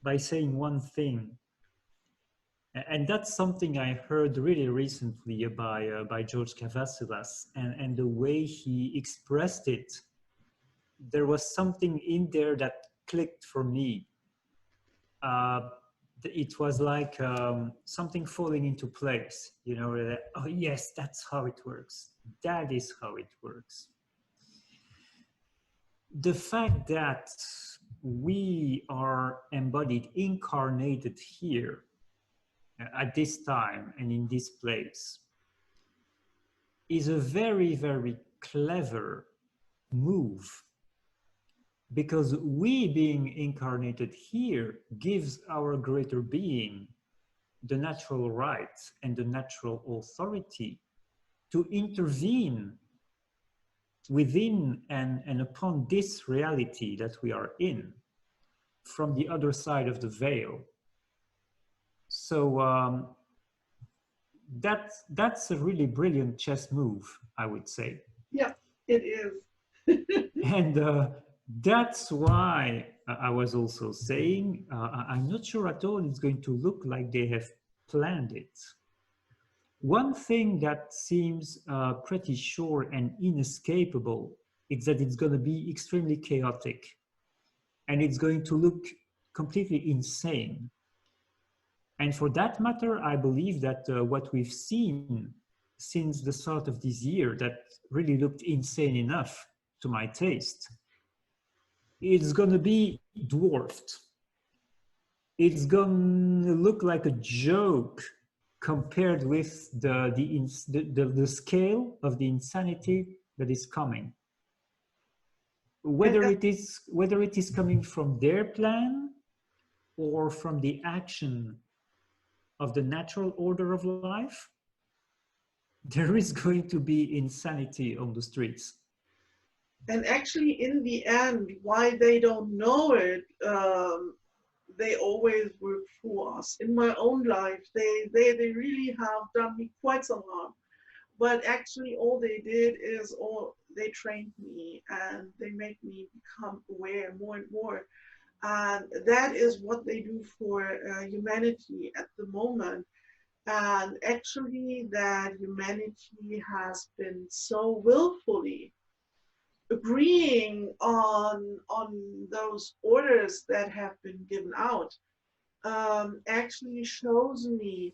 by saying one thing. And that's something I heard really recently by George Kavasilas, and the way he expressed it, there was something in there that clicked for me. It was like something falling into place, you know, that, oh yes, that's how it works. That is how it works. The fact that we are embodied, incarnated here at this time and in this place is a very, very clever move, because we being incarnated here gives our greater being the natural right and the natural authority to intervene within and upon this reality that we are in from the other side of the veil. So that's a really brilliant chess move, I would say. Yeah, it is. And that's why I was also saying, I'm not sure at all it's going to look like they have planned it. One thing that seems pretty sure and inescapable is that it's going to be extremely chaotic, and it's going to look completely insane. And for that matter, I believe that what we've seen since the start of this year that really looked insane enough to my taste, it's going to be dwarfed. It's going to look like a joke compared with the scale of the insanity that is coming. Whether it is coming from their plan or from the action of the natural order of life, there is going to be insanity on the streets. And actually, in the end, why they don't know it, they always work for us. In my own life, they really have done me quite some harm. But actually, all they did is they trained me and they make me become aware more and more. And that is what they do for humanity at the moment. And actually, that humanity has been so willfully agreeing on those orders that have been given out, actually shows me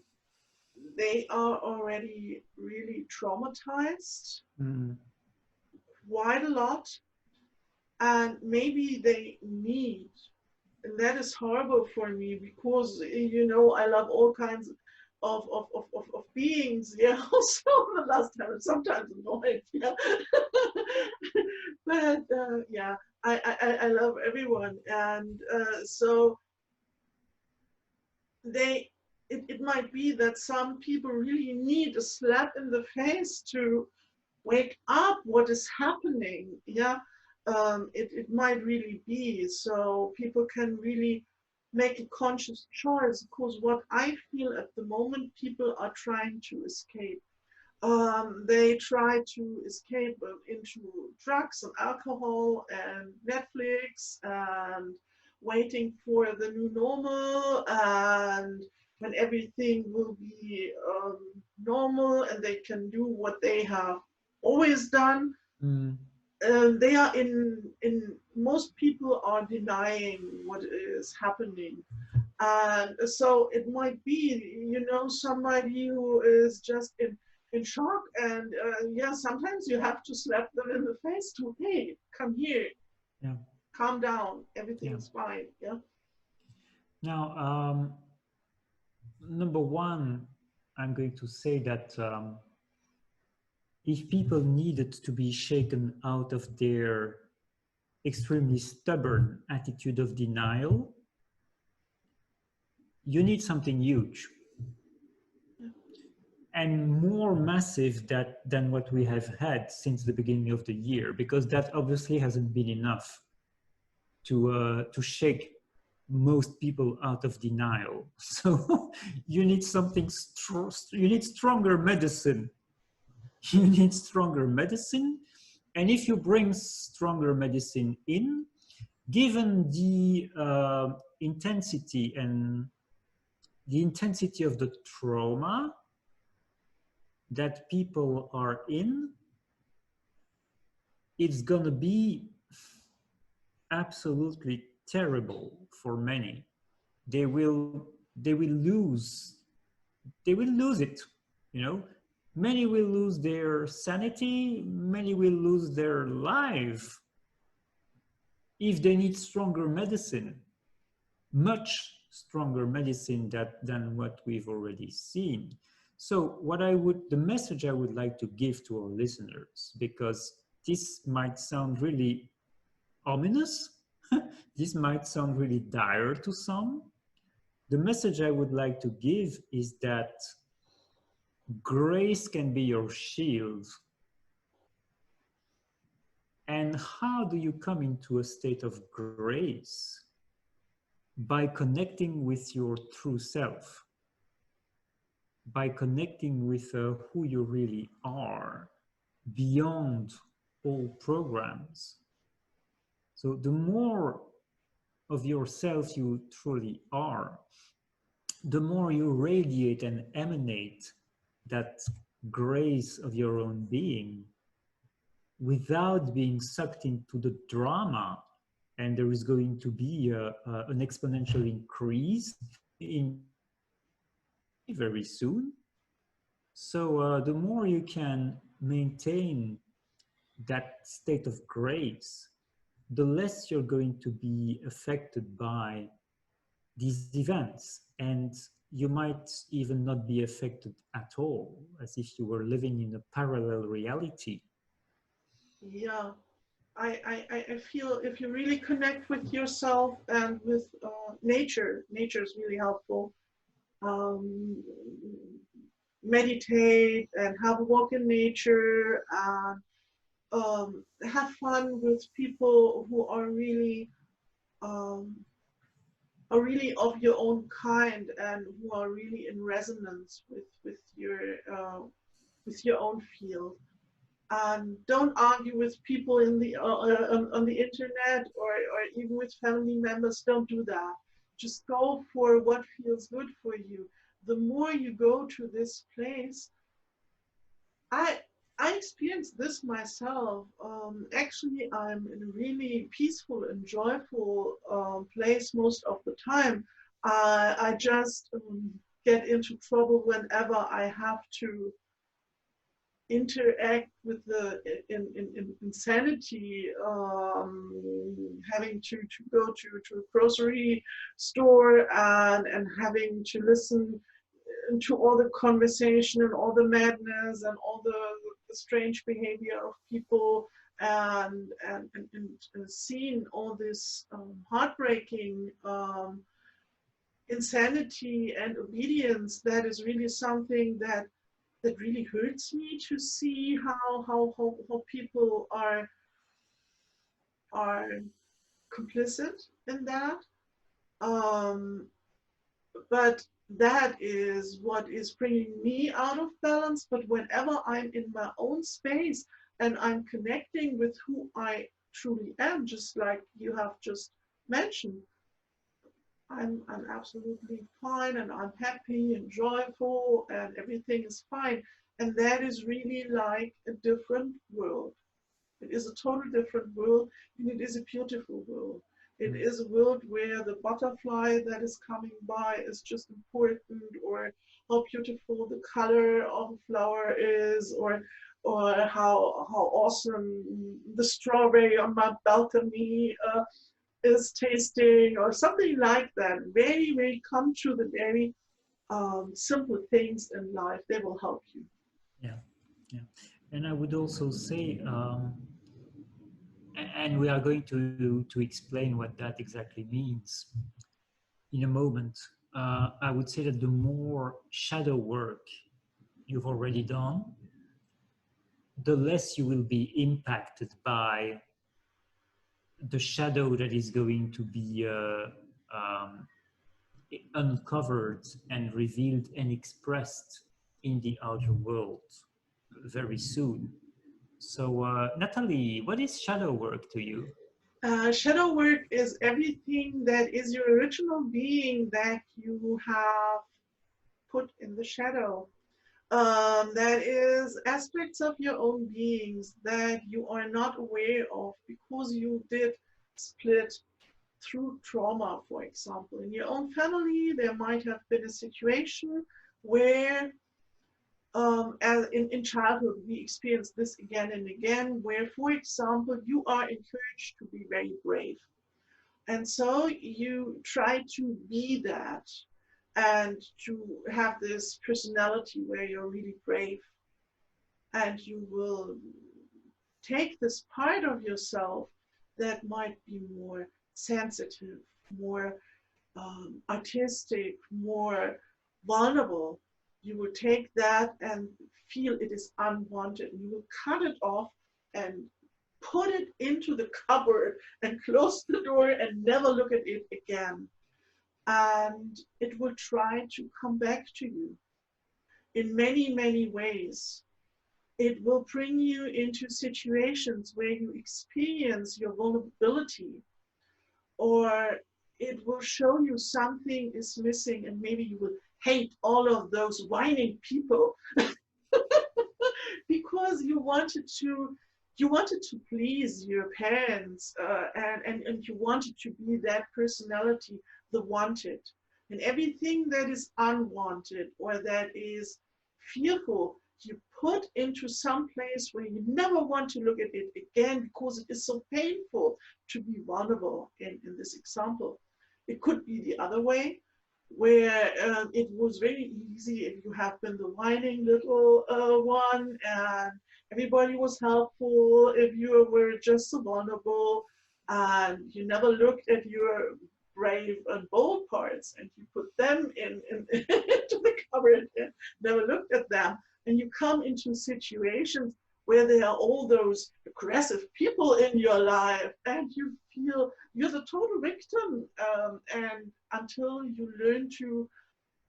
they are already really traumatized quite a lot, and maybe they need, and that is horrible for me because I love all kinds of beings, yeah. Also the last time I'm sometimes annoyed, yeah. But yeah, I love everyone, and so it might be that some people really need a slap in the face to wake up what is happening, yeah. It might really be so people can really make a conscious choice, because what I feel at the moment, people are trying to escape. They try to escape into drugs and alcohol and Netflix and waiting for the new normal, and when everything will be normal and they can do what they have always done. They are in most people are denying what is happening, and so it might be somebody who is just in shock, and yeah, sometimes you have to slap them in the face to, hey, come here, yeah, calm down, everything's fine, yeah. Now, number one, I'm going to say that if people needed to be shaken out of their extremely stubborn attitude of denial, you need something huge and more massive than what we have had since the beginning of the year, because that obviously hasn't been enough to shake most people out of denial. So you need something you need stronger medicine. You need stronger medicine. And if you bring stronger medicine in, given the intensity of the trauma that people are in, it's gonna be absolutely terrible for many. They will lose it, you know. Many will lose their sanity, many will lose their life if they need stronger medicine, much stronger medicine than what we've already seen. So the message I would like to give to our listeners, because this might sound really ominous, this might sound really dire to some. The message I would like to give is that grace can be your shield. And how do you come into a state of grace? By connecting with your true self, by connecting with who you really are, beyond all programs. So the more of yourself you truly are, the more you radiate and emanate that grace of your own being without being sucked into the drama. And there is going to be an exponential increase in energy very soon. So the more you can maintain that state of grace, the less you're going to be affected by these events. And you might even not be affected at all, as if you were living in a parallel reality. Yeah, I feel if you really connect with yourself and with nature is really helpful. Um, Meditate and have a walk in nature and have fun with people who um, are really of your own kind and who are really in resonance with your own field. And don't argue with people in the on the internet or even with family members. Don't do that. Just go for what feels good for you. The more you go to this place, I I experienced this myself. Actually, I'm in a really peaceful and joyful place most of the time. I just get into trouble whenever I have to interact with the in insanity, having to go to a grocery store and having to listen to all the conversation and all the madness and all the strange behavior of people and seeing all this heartbreaking insanity and obedience. That is really something that really hurts me to see how people are complicit in that. Um, but that is what is bringing me out of balance. But whenever I'm in my own space and I'm connecting with who I truly am, just like you have just mentioned, I'm absolutely fine and I'm happy and joyful and everything is fine. And that is really like a different world. It is a totally different world, and it is a beautiful world. It is a world where the butterfly that is coming by is just important, or how beautiful the color of a flower is, or how awesome the strawberry on my balcony is tasting, or something like that. Very come to the very simple things in life. They will help you. Yeah, yeah. And I would also say, and we are going to explain what that exactly means in a moment. I would say that the more shadow work you've already done, the less you will be impacted by the shadow that is going to be um, uncovered and revealed and expressed in the outer world very soon. So, Natalie, what is shadow work to you? Shadow work is everything that is your original being that you have put in the shadow. That is aspects of your own beings that you are not aware of because you did split through trauma, for example. In your own family, there might have been a situation where As in childhood, we experience this again and again, where, for example, you are encouraged to be very brave. And so you try to be that and to have this personality where you're really brave, and you will take this part of yourself that might be more sensitive, more artistic, more vulnerable. You will take that and feel it is unwanted. You will cut it off and put it into the cupboard and close the door and never look at it again. And it will try to come back to you in many, many ways. It will bring you into situations where you experience your vulnerability, or it will show you something is missing, and maybe you will hate all of those whining people because you wanted to please your parents, and you wanted to be that personality, the wanted. And everything that is unwanted or that is fearful, you put into some place where you never want to look at it again, because it is so painful to be vulnerable in this example. It could be the other way, where it was very easy if you have been the whining little one, and everybody was helpful if you were just so vulnerable, and you never looked at your brave and bold parts, and you put them into the cupboard and never looked at them. And you come into situations where there are all those aggressive people in your life, and you feel you're the total victim. And until you learn to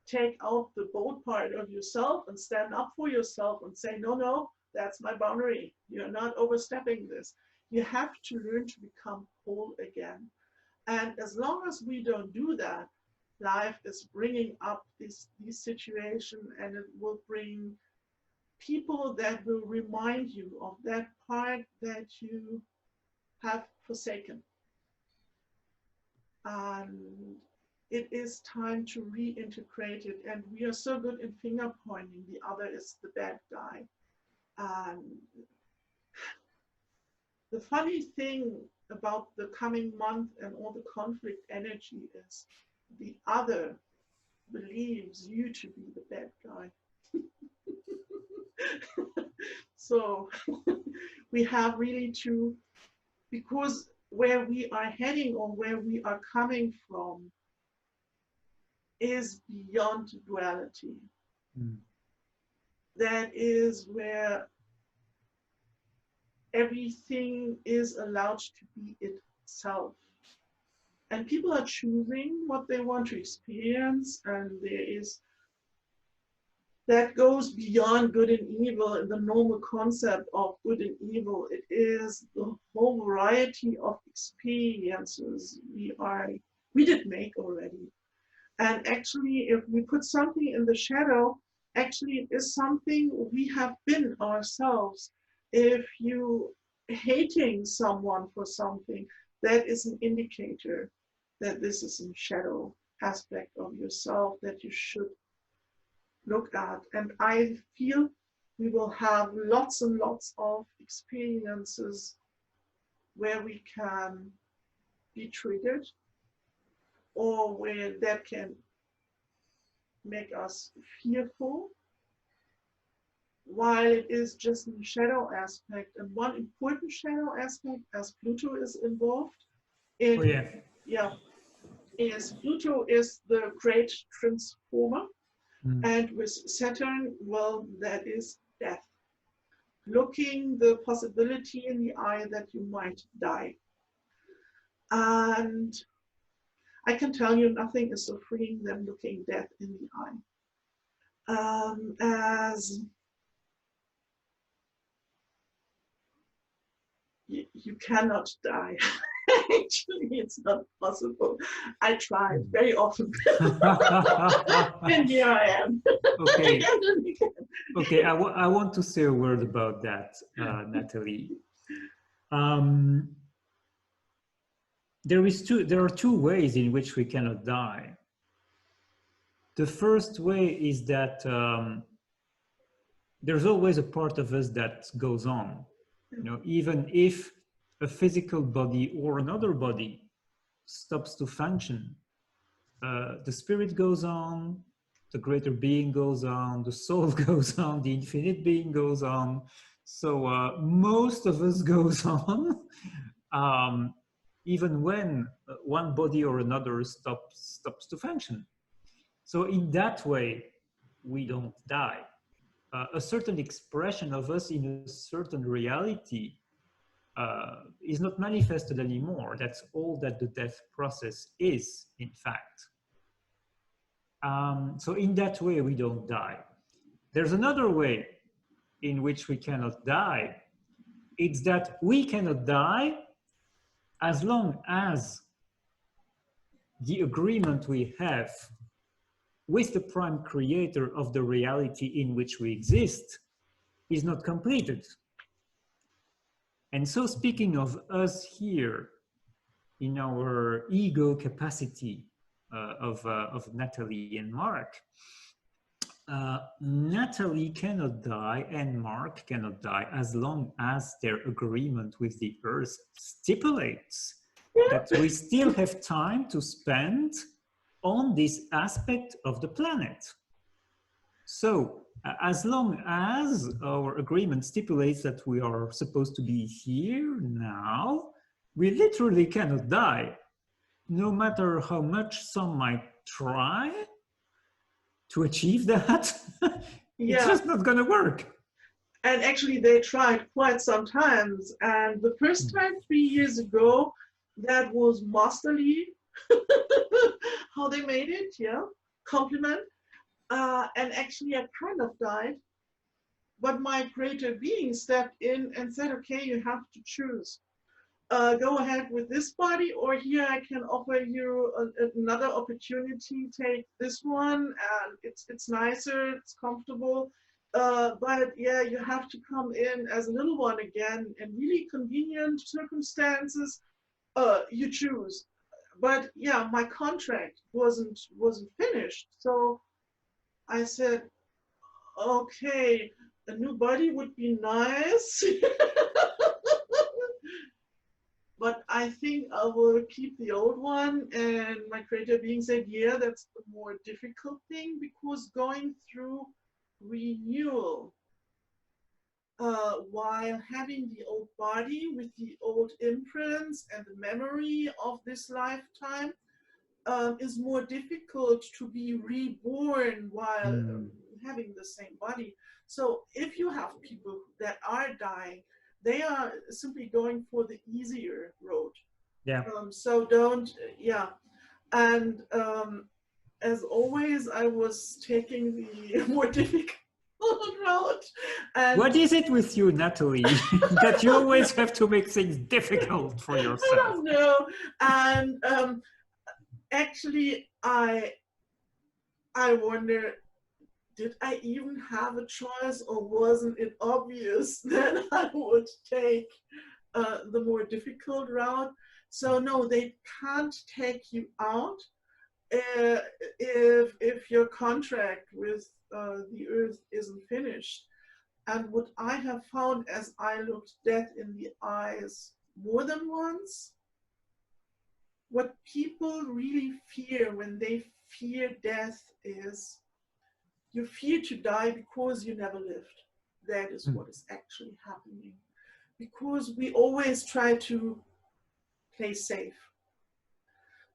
take out the bold part of yourself and stand up for yourself and say, no, no, that's my boundary. You're not overstepping this. You have to learn to become whole again. And as long as we don't do that, life is bringing up these situations, and it will bring people that will remind you of that part that you have forsaken. And it is time to reintegrate it. And we are so good in finger pointing. The other is the bad guy. And the funny thing about the coming month and all the conflict energy is the other believes you to be the bad guy. So we have really to, because where we are heading or where we are coming from is beyond duality. Mm. That is where everything is allowed to be itself. And people are choosing what they want to experience, and there is that goes beyond good and evil in the normal concept of good and evil. It is the whole variety of experiences we did make already. And actually, if we put something in the shadow, actually it is something we have been ourselves. If you hating someone for something, that is an indicator that this is a shadow aspect of yourself that you should look at. And I feel we will have lots and lots of experiences where we can be triggered, or where that can make us fearful, while it is just a shadow aspect. And one important shadow aspect, as Pluto is involved in, is Pluto is the great transformer. And with Saturn, well, that is death. Looking the possibility in the eye that you might die. And I can tell you nothing is so freeing than looking death in the eye. As you cannot die. Actually, it's not possible. I tried very often. And here I am. Okay. Okay, I want to say a word about that, Natalie. There are two ways in which we cannot die. The first way is that there's always a part of us that goes on. Even if a physical body or another body stops to function, the spirit goes on, the greater being goes on, the soul goes on, the infinite being goes on. So most of us goes on, even when one body or another stops to function. So in that way, we don't die. A certain expression of us in a certain reality is not manifested anymore. That's all that the death process is, in fact. So in that way, we don't die. There's another way in which we cannot die. It's that we cannot die as long as the agreement we have with the prime creator of the reality in which we exist is not completed. And so, speaking of us here in our ego capacity of Natalie and Marc, Natalie cannot die and Marc cannot die as long as their agreement with the earth stipulates that we still have time to spend on this aspect of the planet. So as long as our agreement stipulates that we are supposed to be here now, we literally cannot die, no matter how much some might try to achieve that. It's just not going to work. And actually they tried quite sometimes. And the first time 3 years ago, that was masterly. How they made it, compliment. And actually I kind of died. But my greater being stepped in and said, okay, you have to choose. Go ahead with this body, or here I can offer you another opportunity. Take this one, and it's nicer, it's comfortable. But yeah, you have to come in as a little one again, in really convenient circumstances. You choose. But yeah, my contract wasn't finished, so I said, okay, a new body would be nice. But I think I will keep the old one. And my greater being said, yeah, that's the more difficult thing, because going through renewal while having the old body with the old imprints and the memory of this lifetime is more difficult to be reborn while having the same body. So if you have people that are dying, they are simply going for the easier road. Yeah. So don't, And as always, I was taking the more difficult route. And what is it with you, Natalie, that you always have to make things difficult for yourself? I don't know. And actually, I wonder, did I even have a choice, or wasn't it obvious that I would take the more difficult route? So no, they can't take you out if your contract with the earth isn't finished. And what I have found as I looked death in the eyes more than once, what people really fear when they fear death is, you fear to die because you never lived. That is what is actually happening. Because we always try to play safe.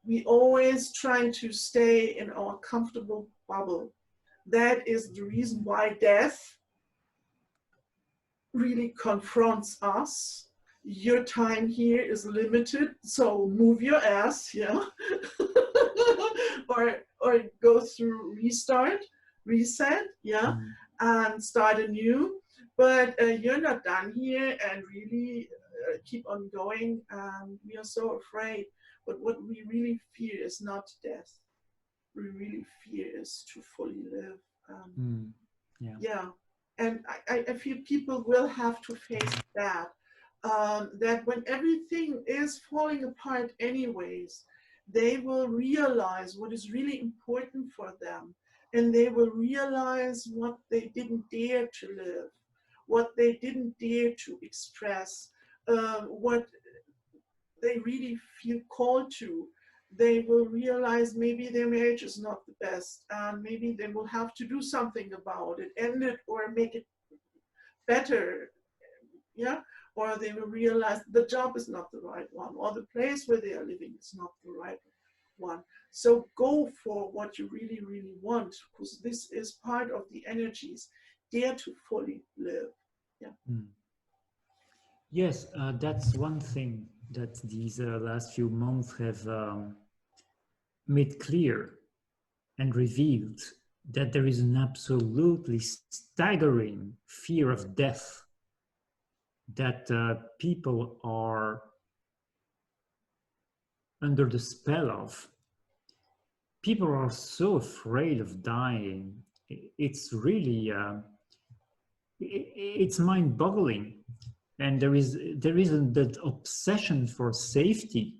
We always try to stay in our comfortable bubble. That is the reason why death really confronts us. Your time here is limited, so move your ass, or go through restart, reset, and start anew. But you're not done here, and really keep on going. We are so afraid, but what we really fear is not death. We really fear is to fully live. And I feel people will have to face that. That when everything is falling apart anyways, they will realize what is really important for them. and they will realize what they didn't dare to live, what they didn't dare to express, what they really feel called to. They will realize maybe their marriage is not the best, and maybe they will have to do something about it, end it or make it better. Yeah. Or they will realize the job is not the right one, or the place where they are living is not the right one. So go for what you really, really want, because this is part of the energies. Dare to fully live. Yeah. Mm. Yes, that's one thing that these last few months have made clear and revealed, that there is an absolutely staggering fear of death that people are under the spell of. People are so afraid of dying. It's really, it's mind-boggling. And there is that obsession for safety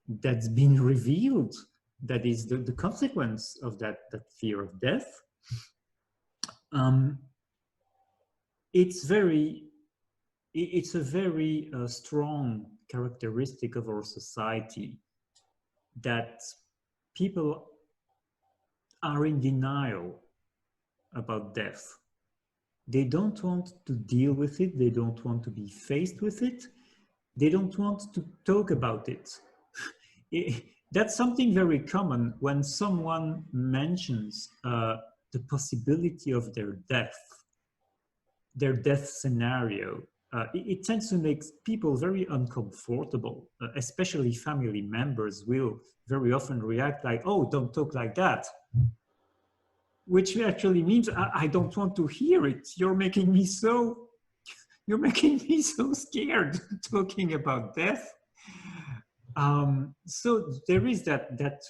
that's been revealed, that is the consequence of that fear of death. It's a very strong characteristic of our society, that people are in denial about death. They don't want to deal with it. They don't want to be faced with it. They don't want to talk about it. That's something very common when someone mentions the possibility of their death scenario. It tends to make people very uncomfortable, especially family members will very often react like, oh, don't talk like that. Which actually means I don't want to hear it. You're making me so scared talking about death. So there is that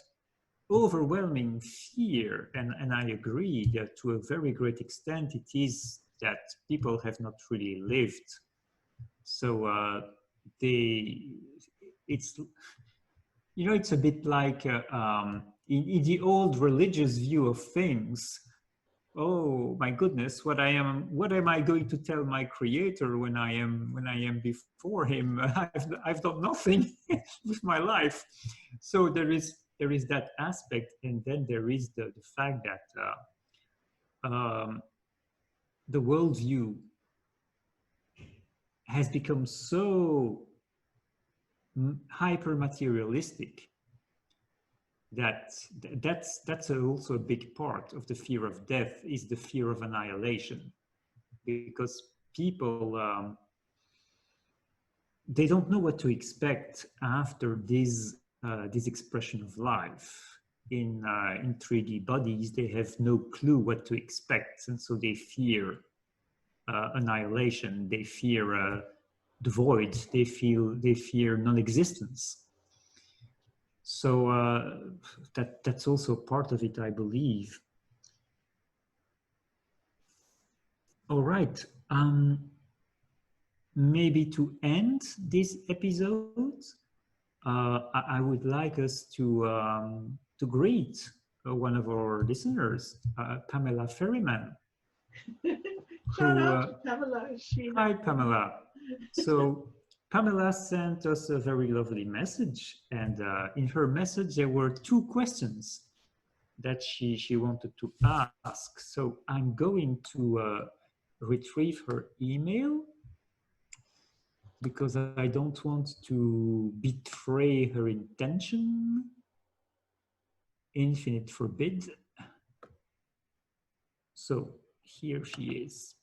overwhelming fear, and I agree that to a very great extent it is that people have not really lived. So it's a bit like in the old religious view of things. Oh my goodness, what am I going to tell my creator when I am before him? I've done nothing with my life. So there is that aspect, and then there is the fact that the worldview has become so hyper materialistic that's also a big part of the fear of death, is the fear of annihilation, because people they don't know what to expect after this expression of life. In 3D bodies, they have no clue what to expect, and so they fear annihilation. They fear the void. They fear non-existence. So that's also part of it, I believe. All right. Maybe to end this episode, I would like us to greet one of our listeners, Pamela Ferryman. Shout out to Pamela. Hi, Pamela. So Pamela sent us a very lovely message, and in her message there were 2 questions that she wanted to ask. So I'm going to retrieve her email, because I don't want to betray her intention. Infinite forbid. So here she is.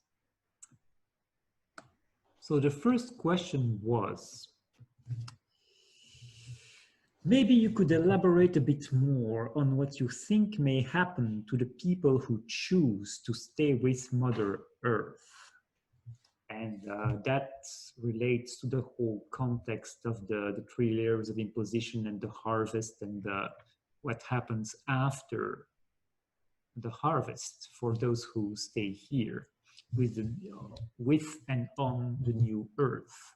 So the first question was, maybe you could elaborate a bit more on what you think may happen to the people who choose to stay with Mother Earth. And that relates to the whole context of the 3 layers of imposition and the harvest, and what happens after the harvest for those who stay here with and on the new Earth.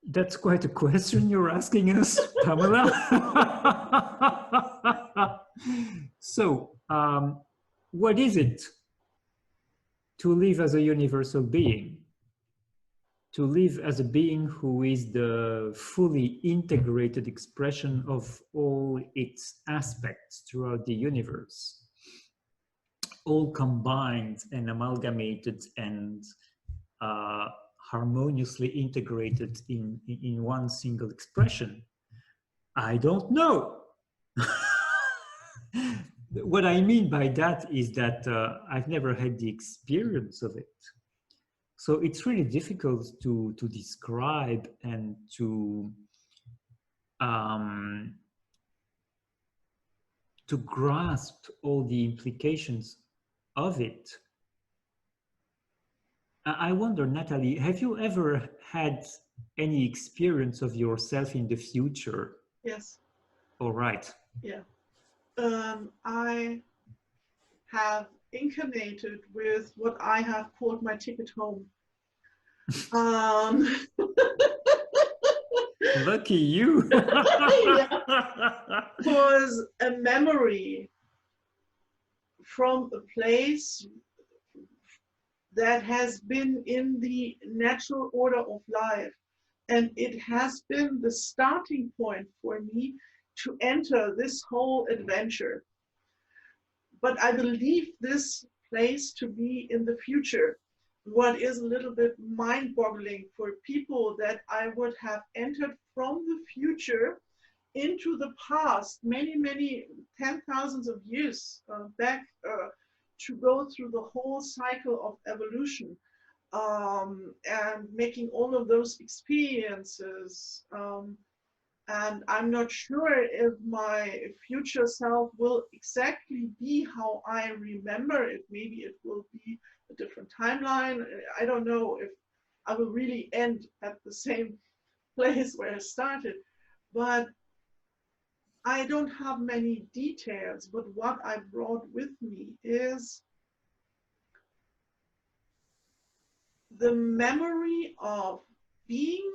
That's quite a question you're asking us, Pamela. So what is it to live as a universal being? To live as a being who is the fully integrated expression of all its aspects throughout the universe, all combined and amalgamated and harmoniously integrated in one single expression. I don't know. What I mean by that is that I've never had the experience of it. So it's really difficult to describe and to grasp all the implications of it. I wonder, Natalie, have you ever had any experience of yourself in the future? Yes. All right. Yeah. I have incarnated with what I have called my ticket home. Lucky you. Yeah. Was a memory from a place that has been in the natural order of life. And it has been the starting point for me to enter this whole adventure. But I believe this place to be in the future. What is a little bit mind-boggling for people that I would have entered from the future into the past, many, many 10,000s of years back to go through the whole cycle of evolution and making all of those experiences. And I'm not sure if my future self will exactly be how I remember it. Maybe it will be a different timeline. I don't know if I will really end at the same place where I started. But I don't have many details, but what I brought with me is the memory of being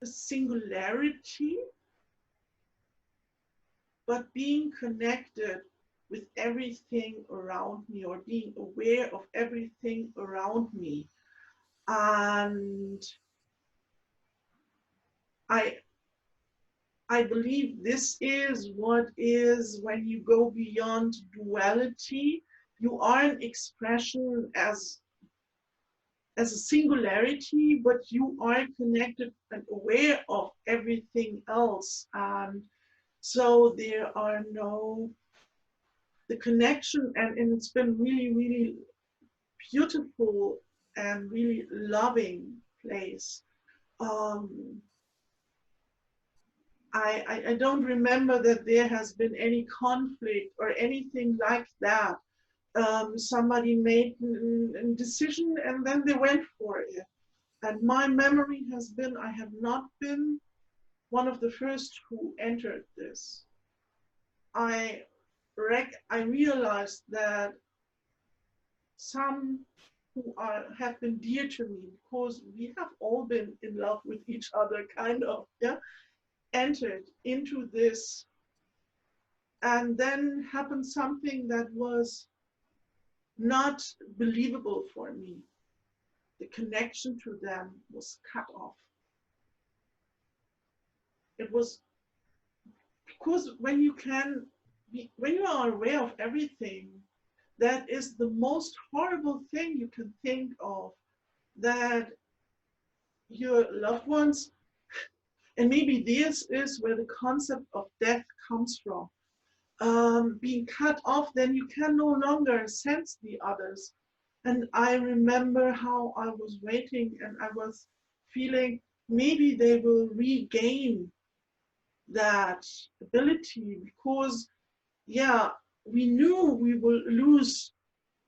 a singularity, but being connected with everything around me, or being aware of everything around me. And I believe this is what is when you go beyond duality, you are an expression as a singularity, but you are connected and aware of everything else. And so there are no, the connection, and it's been really, really beautiful and really loving place. I don't remember that there has been any conflict or anything like that. Somebody made a decision and then they went for it. And my memory has been, I have not been one of the first who entered this. I realized that some who have been dear to me, because we have all been in love with each other, kind of, yeah, entered into this, and then happened something that was not believable for me. The connection to them was cut off. It was because when you are aware of everything, that is the most horrible thing you can think of, that your loved ones, and maybe this is where the concept of death comes from, being cut off, then you can no longer sense the others. And I remember how I was waiting and I was feeling maybe they will regain that ability, because, yeah, we knew we will lose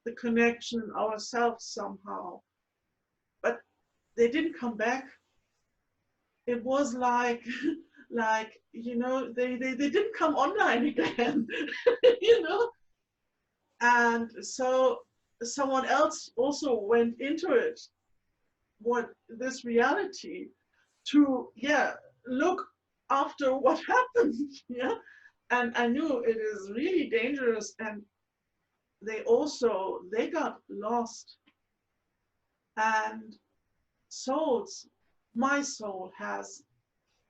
the connection ourselves somehow, but they didn't come back. It was like, you know, they didn't come online again, you know? And so someone else also went into it, what this reality, to, yeah, look after what happened, yeah? And I knew it is really dangerous. And they got lost. And souls, my soul has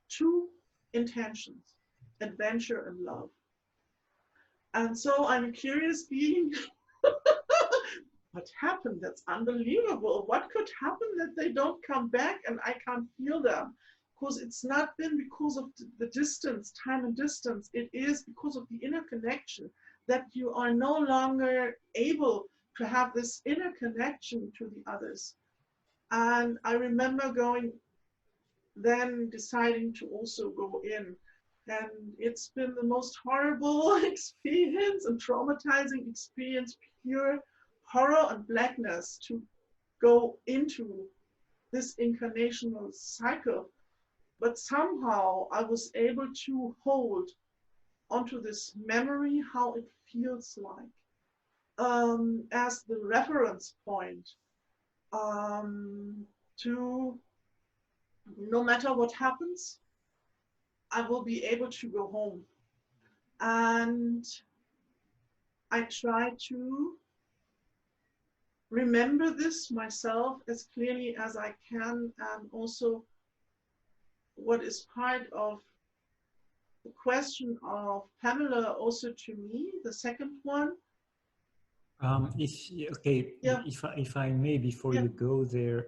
two intentions: adventure and love. And so I'm a curious being. What happened? That's unbelievable. What could happen that they don't come back and I can't feel them? Because it's not been because of the distance, time and distance. It is because of the inner connection that you are no longer able to have this inner connection to the others. And I remember then deciding to also go in. And it's been the most horrible experience and traumatizing experience, pure horror and blackness to go into this incarnational cycle. But somehow I was able to hold onto this memory, how it feels like, as the reference point, to no matter what happens, I will be able to go home. And I try to remember this myself as clearly as I can. And also, what is part of the question of Pamela, also to me, the second one. Yeah. If I may, before you go there,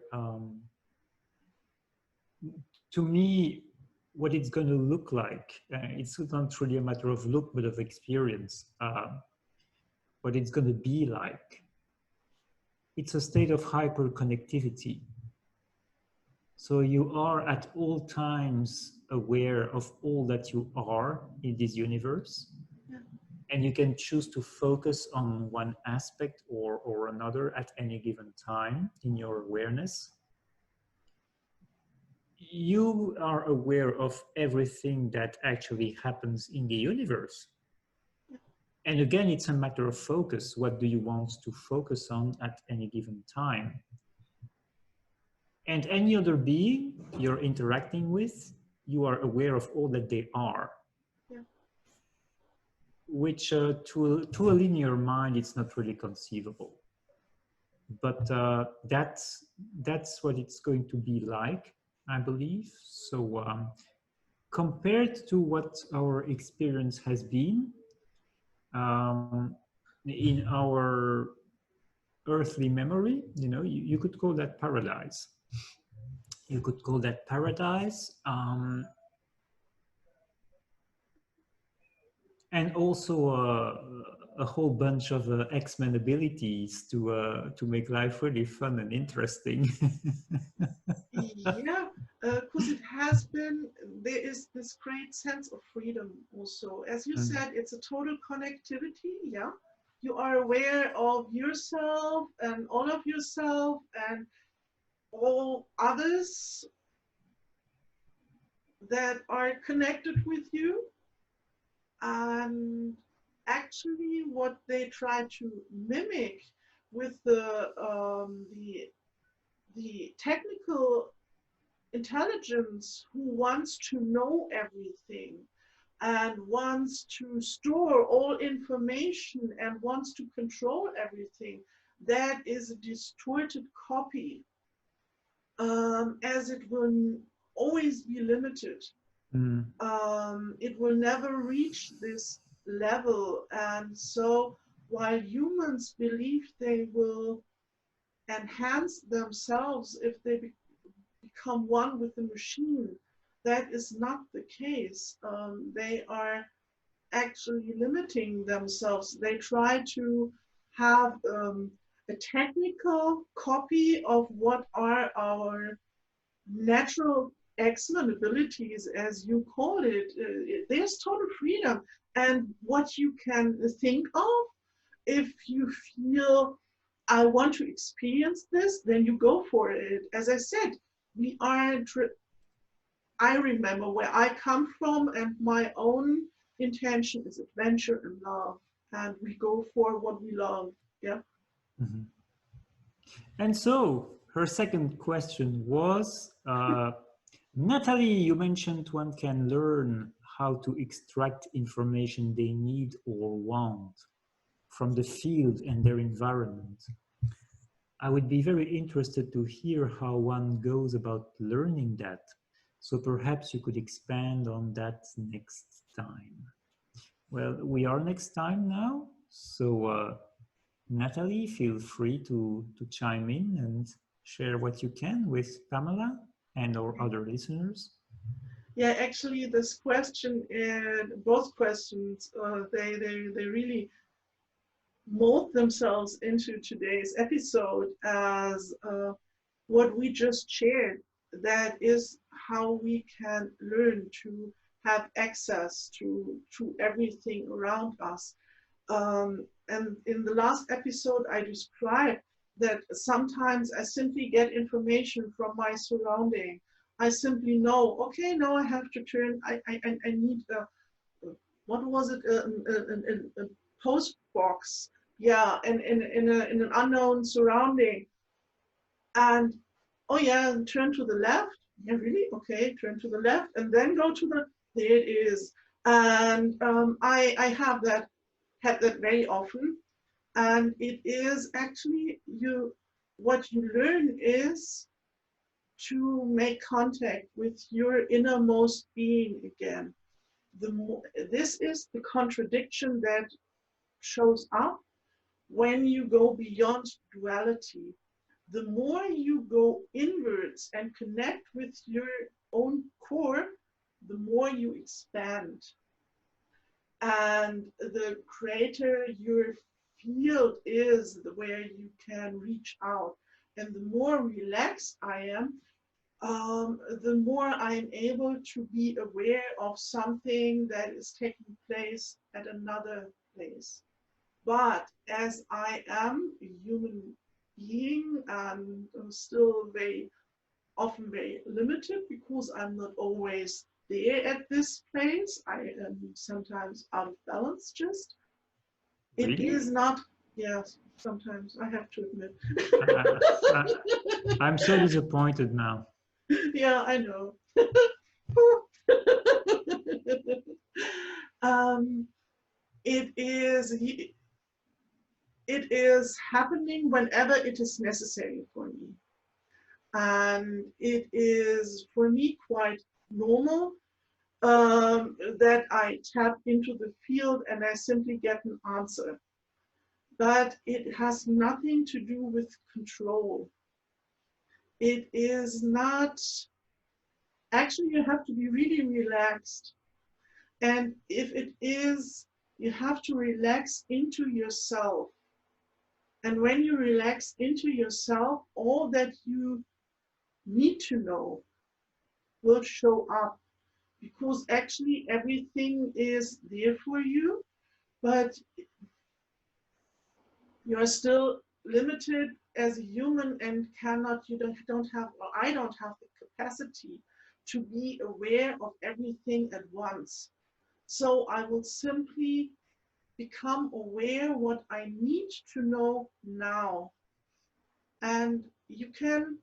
to me, what it's going to look like, it's not really a matter of look, but of experience. What it's going to be like. It's a state of hyperconnectivity. So you are at all times aware of all that you are in this universe. Yeah. And you can choose to focus on one aspect or another at any given time in your awareness. You are aware of everything that actually happens in the universe. And again, it's a matter of focus. What do you want to focus on at any given time? And any other being you're interacting with, you are aware of all that they are. Yeah. Which to a linear mind, it's not really conceivable. But that's what it's going to be like, I believe. So compared to what our experience has been, in our earthly memory, you could call that paradise. You could call that paradise. And also a whole bunch of X-Men abilities to make life really fun and interesting. Yeah, because there is this great sense of freedom also. As you said, it's a total connectivity, yeah. You are aware of yourself and all others that are connected with you. And actually what they try to mimic with the technical intelligence who wants to know everything and wants to store all information and wants to control everything, that is a distorted copy, as it will always be limited. It will never reach this level. And so while humans believe they will enhance themselves if they become one with the machine, that is not the case. They are actually limiting themselves. They try to have a technical copy of what are our natural X-Men abilities, as you call it. There's total freedom. And what you can think of, if you feel I want to experience this, then you go for it. As I said, I remember where I come from, and my own intention is adventure and love. And we go for what we love. Yeah. Mm-hmm. And so her second question was, Natalie, you mentioned one can learn how to extract information they need or want from the field and their environment. I would be very interested to hear how one goes about learning that. So perhaps you could expand on that next time. Well, we are next time now. So Natalie, feel free to chime in and share what you can with Pamela and our other listeners. Yeah, actually, this question and both questions, they really mold themselves into today's episode as what we just shared. That is how we can learn to have access to everything around us. And in the last episode, I described that sometimes I simply get information from my surrounding. I simply know, okay, now I have to turn, I need what was it, a post box, yeah, in an unknown surrounding. And oh yeah, turn to the left. Yeah, really? Okay, turn to the left and then go to the, there it is. And I have that, had that very often. And it is actually what you learn is to make contact with your innermost being again. This is the contradiction that shows up when you go beyond duality. The more you go inwards and connect with your own core, the more you expand. And the greater your field is, the where you can reach out. And the more relaxed I am, the more I'm able to be aware of something that is taking place at another place. But as I am a human being and I'm still very often very limited because I'm not always there at this place. I am sometimes out of balance just. It Really? is not, yes, sometimes I have to admit. I'm so disappointed now. Yeah, I know. um, it is happening whenever it is necessary for me. And it is for me quite normal that I tap into the field and I simply get an answer. But it has nothing to do with control. It is not, actually, you have to be really relaxed. And if it is, you have to relax into yourself. And when you relax into yourself, all that you need to know will show up because actually everything is there for you, but you're still limited as a human and cannot, you don't have, or I don't have the capacity to be aware of everything at once. So I will simply become aware what I need to know now. And you can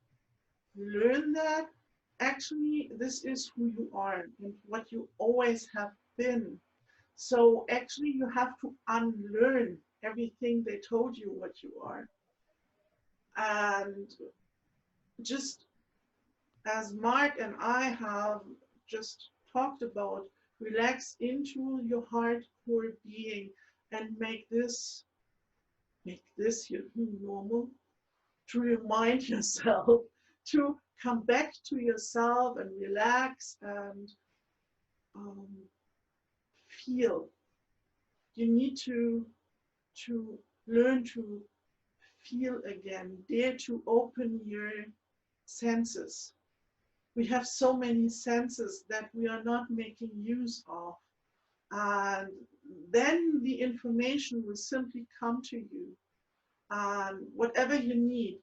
learn that actually this is who you are and what you always have been. So actually you have to unlearn everything they told you what you are. And just as Mark and I have just talked about, relax into your hardcore being and make this your new normal, to remind yourself to come back to yourself and relax and um, feel. You need to learn to feel again, dare to open your senses. We have so many senses that we are not making use of. And then the information will simply come to you, and whatever you need.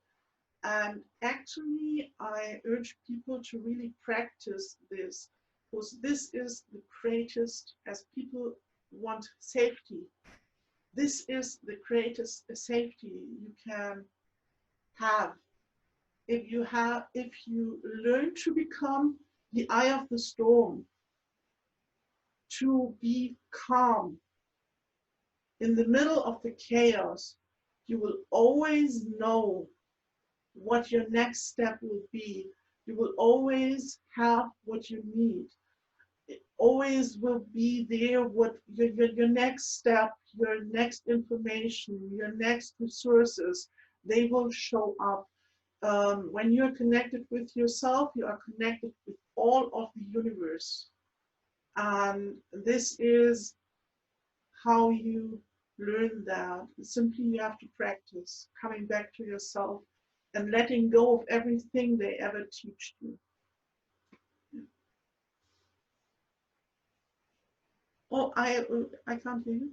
And actually, I urge people to really practice this because this is the greatest, as people want safety. This is the greatest safety you can have. If you learn to become the eye of the storm, to be calm in the middle of the chaos, you will always know what your next step will be. You will always have what you need. It always will be there what your next step, your next information, your next resources, they will show up. When you're connected with yourself, you are connected with all of the universe. And this is how you learn that. Simply you have to practice coming back to yourself and letting go of everything they ever teach you. Oh, I can't hear you.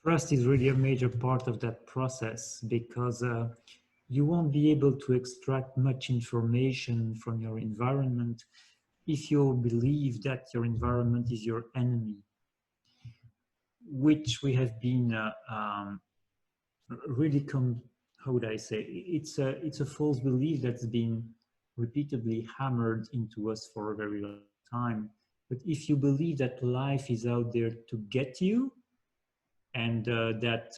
Trust is really a major part of that process because you won't be able to extract much information from your environment if you believe that your environment is your enemy, which we have been really how would I say, it's a false belief that's been repeatedly hammered into us for a very long time. But if you believe that life is out there to get you, and that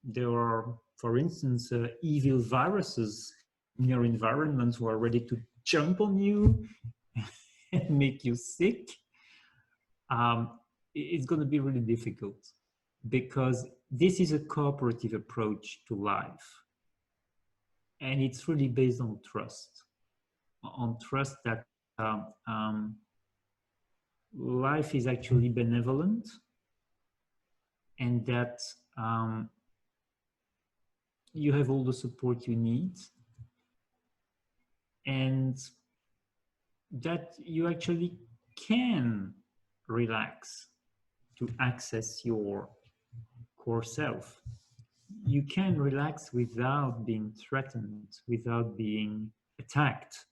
there are, for instance, evil viruses in your environment who are ready to jump on you and make you sick, it's going to be really difficult, because this is a cooperative approach to life. And it's really based on trust that life is actually benevolent, and that you have all the support you need, and that you actually can relax to access your core self. You can relax without being threatened, without being attacked.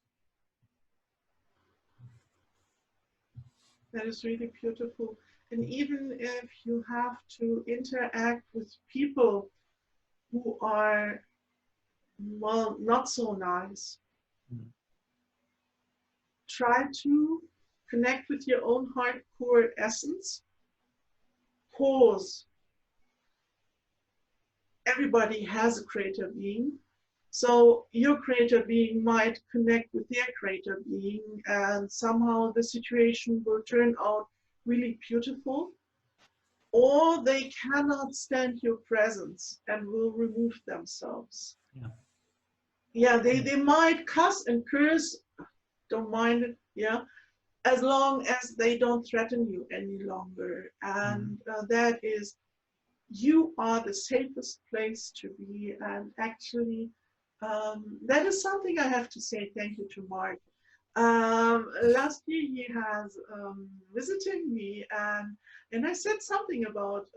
That is really beautiful. And even if you have to interact with people who are, well, not so nice, try to connect with your own hardcore essence. Pause. Everybody has a creator being. So your creator being might connect with their creator being, and somehow the situation will turn out really beautiful. Or they cannot stand your presence and will remove themselves. Yeah, they might cuss and curse, don't mind it, yeah, as long as they don't threaten you any longer. And that is, you are the safest place to be. And actually, that is something I have to say thank you to Mark. Last year he has visiting me, and I said something about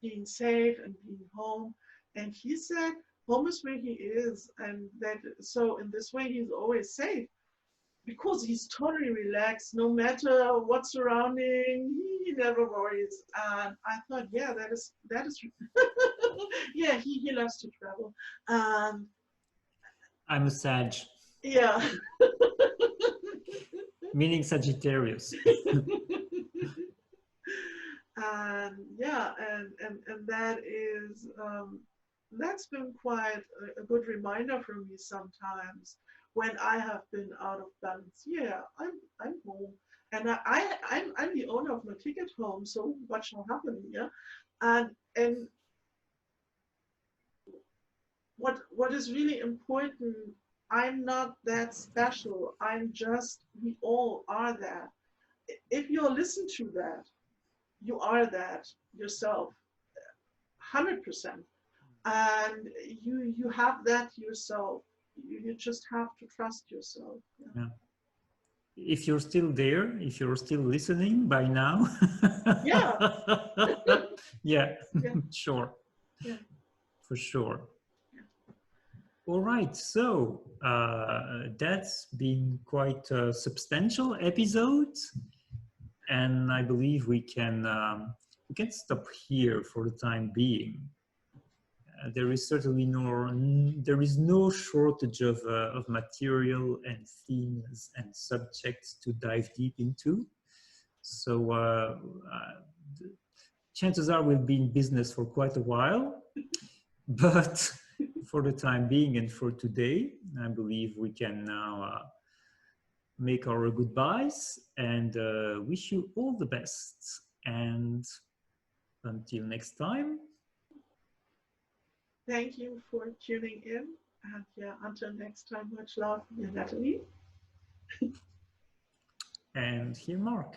being safe and being home, and he said home is where he is, and that so in this way he's always safe because he's totally relaxed. No matter what's surrounding, he never worries. And I thought, yeah, that is yeah, he loves to travel. I'm a Sag. Yeah. Meaning Sagittarius. And yeah, and that is that's been quite a good reminder for me sometimes when I have been out of balance. Yeah, I'm home, and I'm the owner of my ticket home. So what shall happen? Yeah, and what is really important, I'm not that special. I'm just, we all are that. If you listen to that, you are that yourself, 100%. And you have that yourself. You just have to trust yourself. Yeah. If you're still there, if you're still listening by now. Yeah. Yeah, Yeah. sure. Yeah. For sure. All right, so that's been quite a substantial episode, and I believe we can stop here for the time being. There is certainly no shortage of material and themes and subjects to dive deep into. So chances are we'll be in business for quite a while, but for the time being and for today, I believe we can now make our goodbyes and wish you all the best. And until next time. Thank you for tuning in. And yeah, until next time, much love, Natalie. And here, Mark.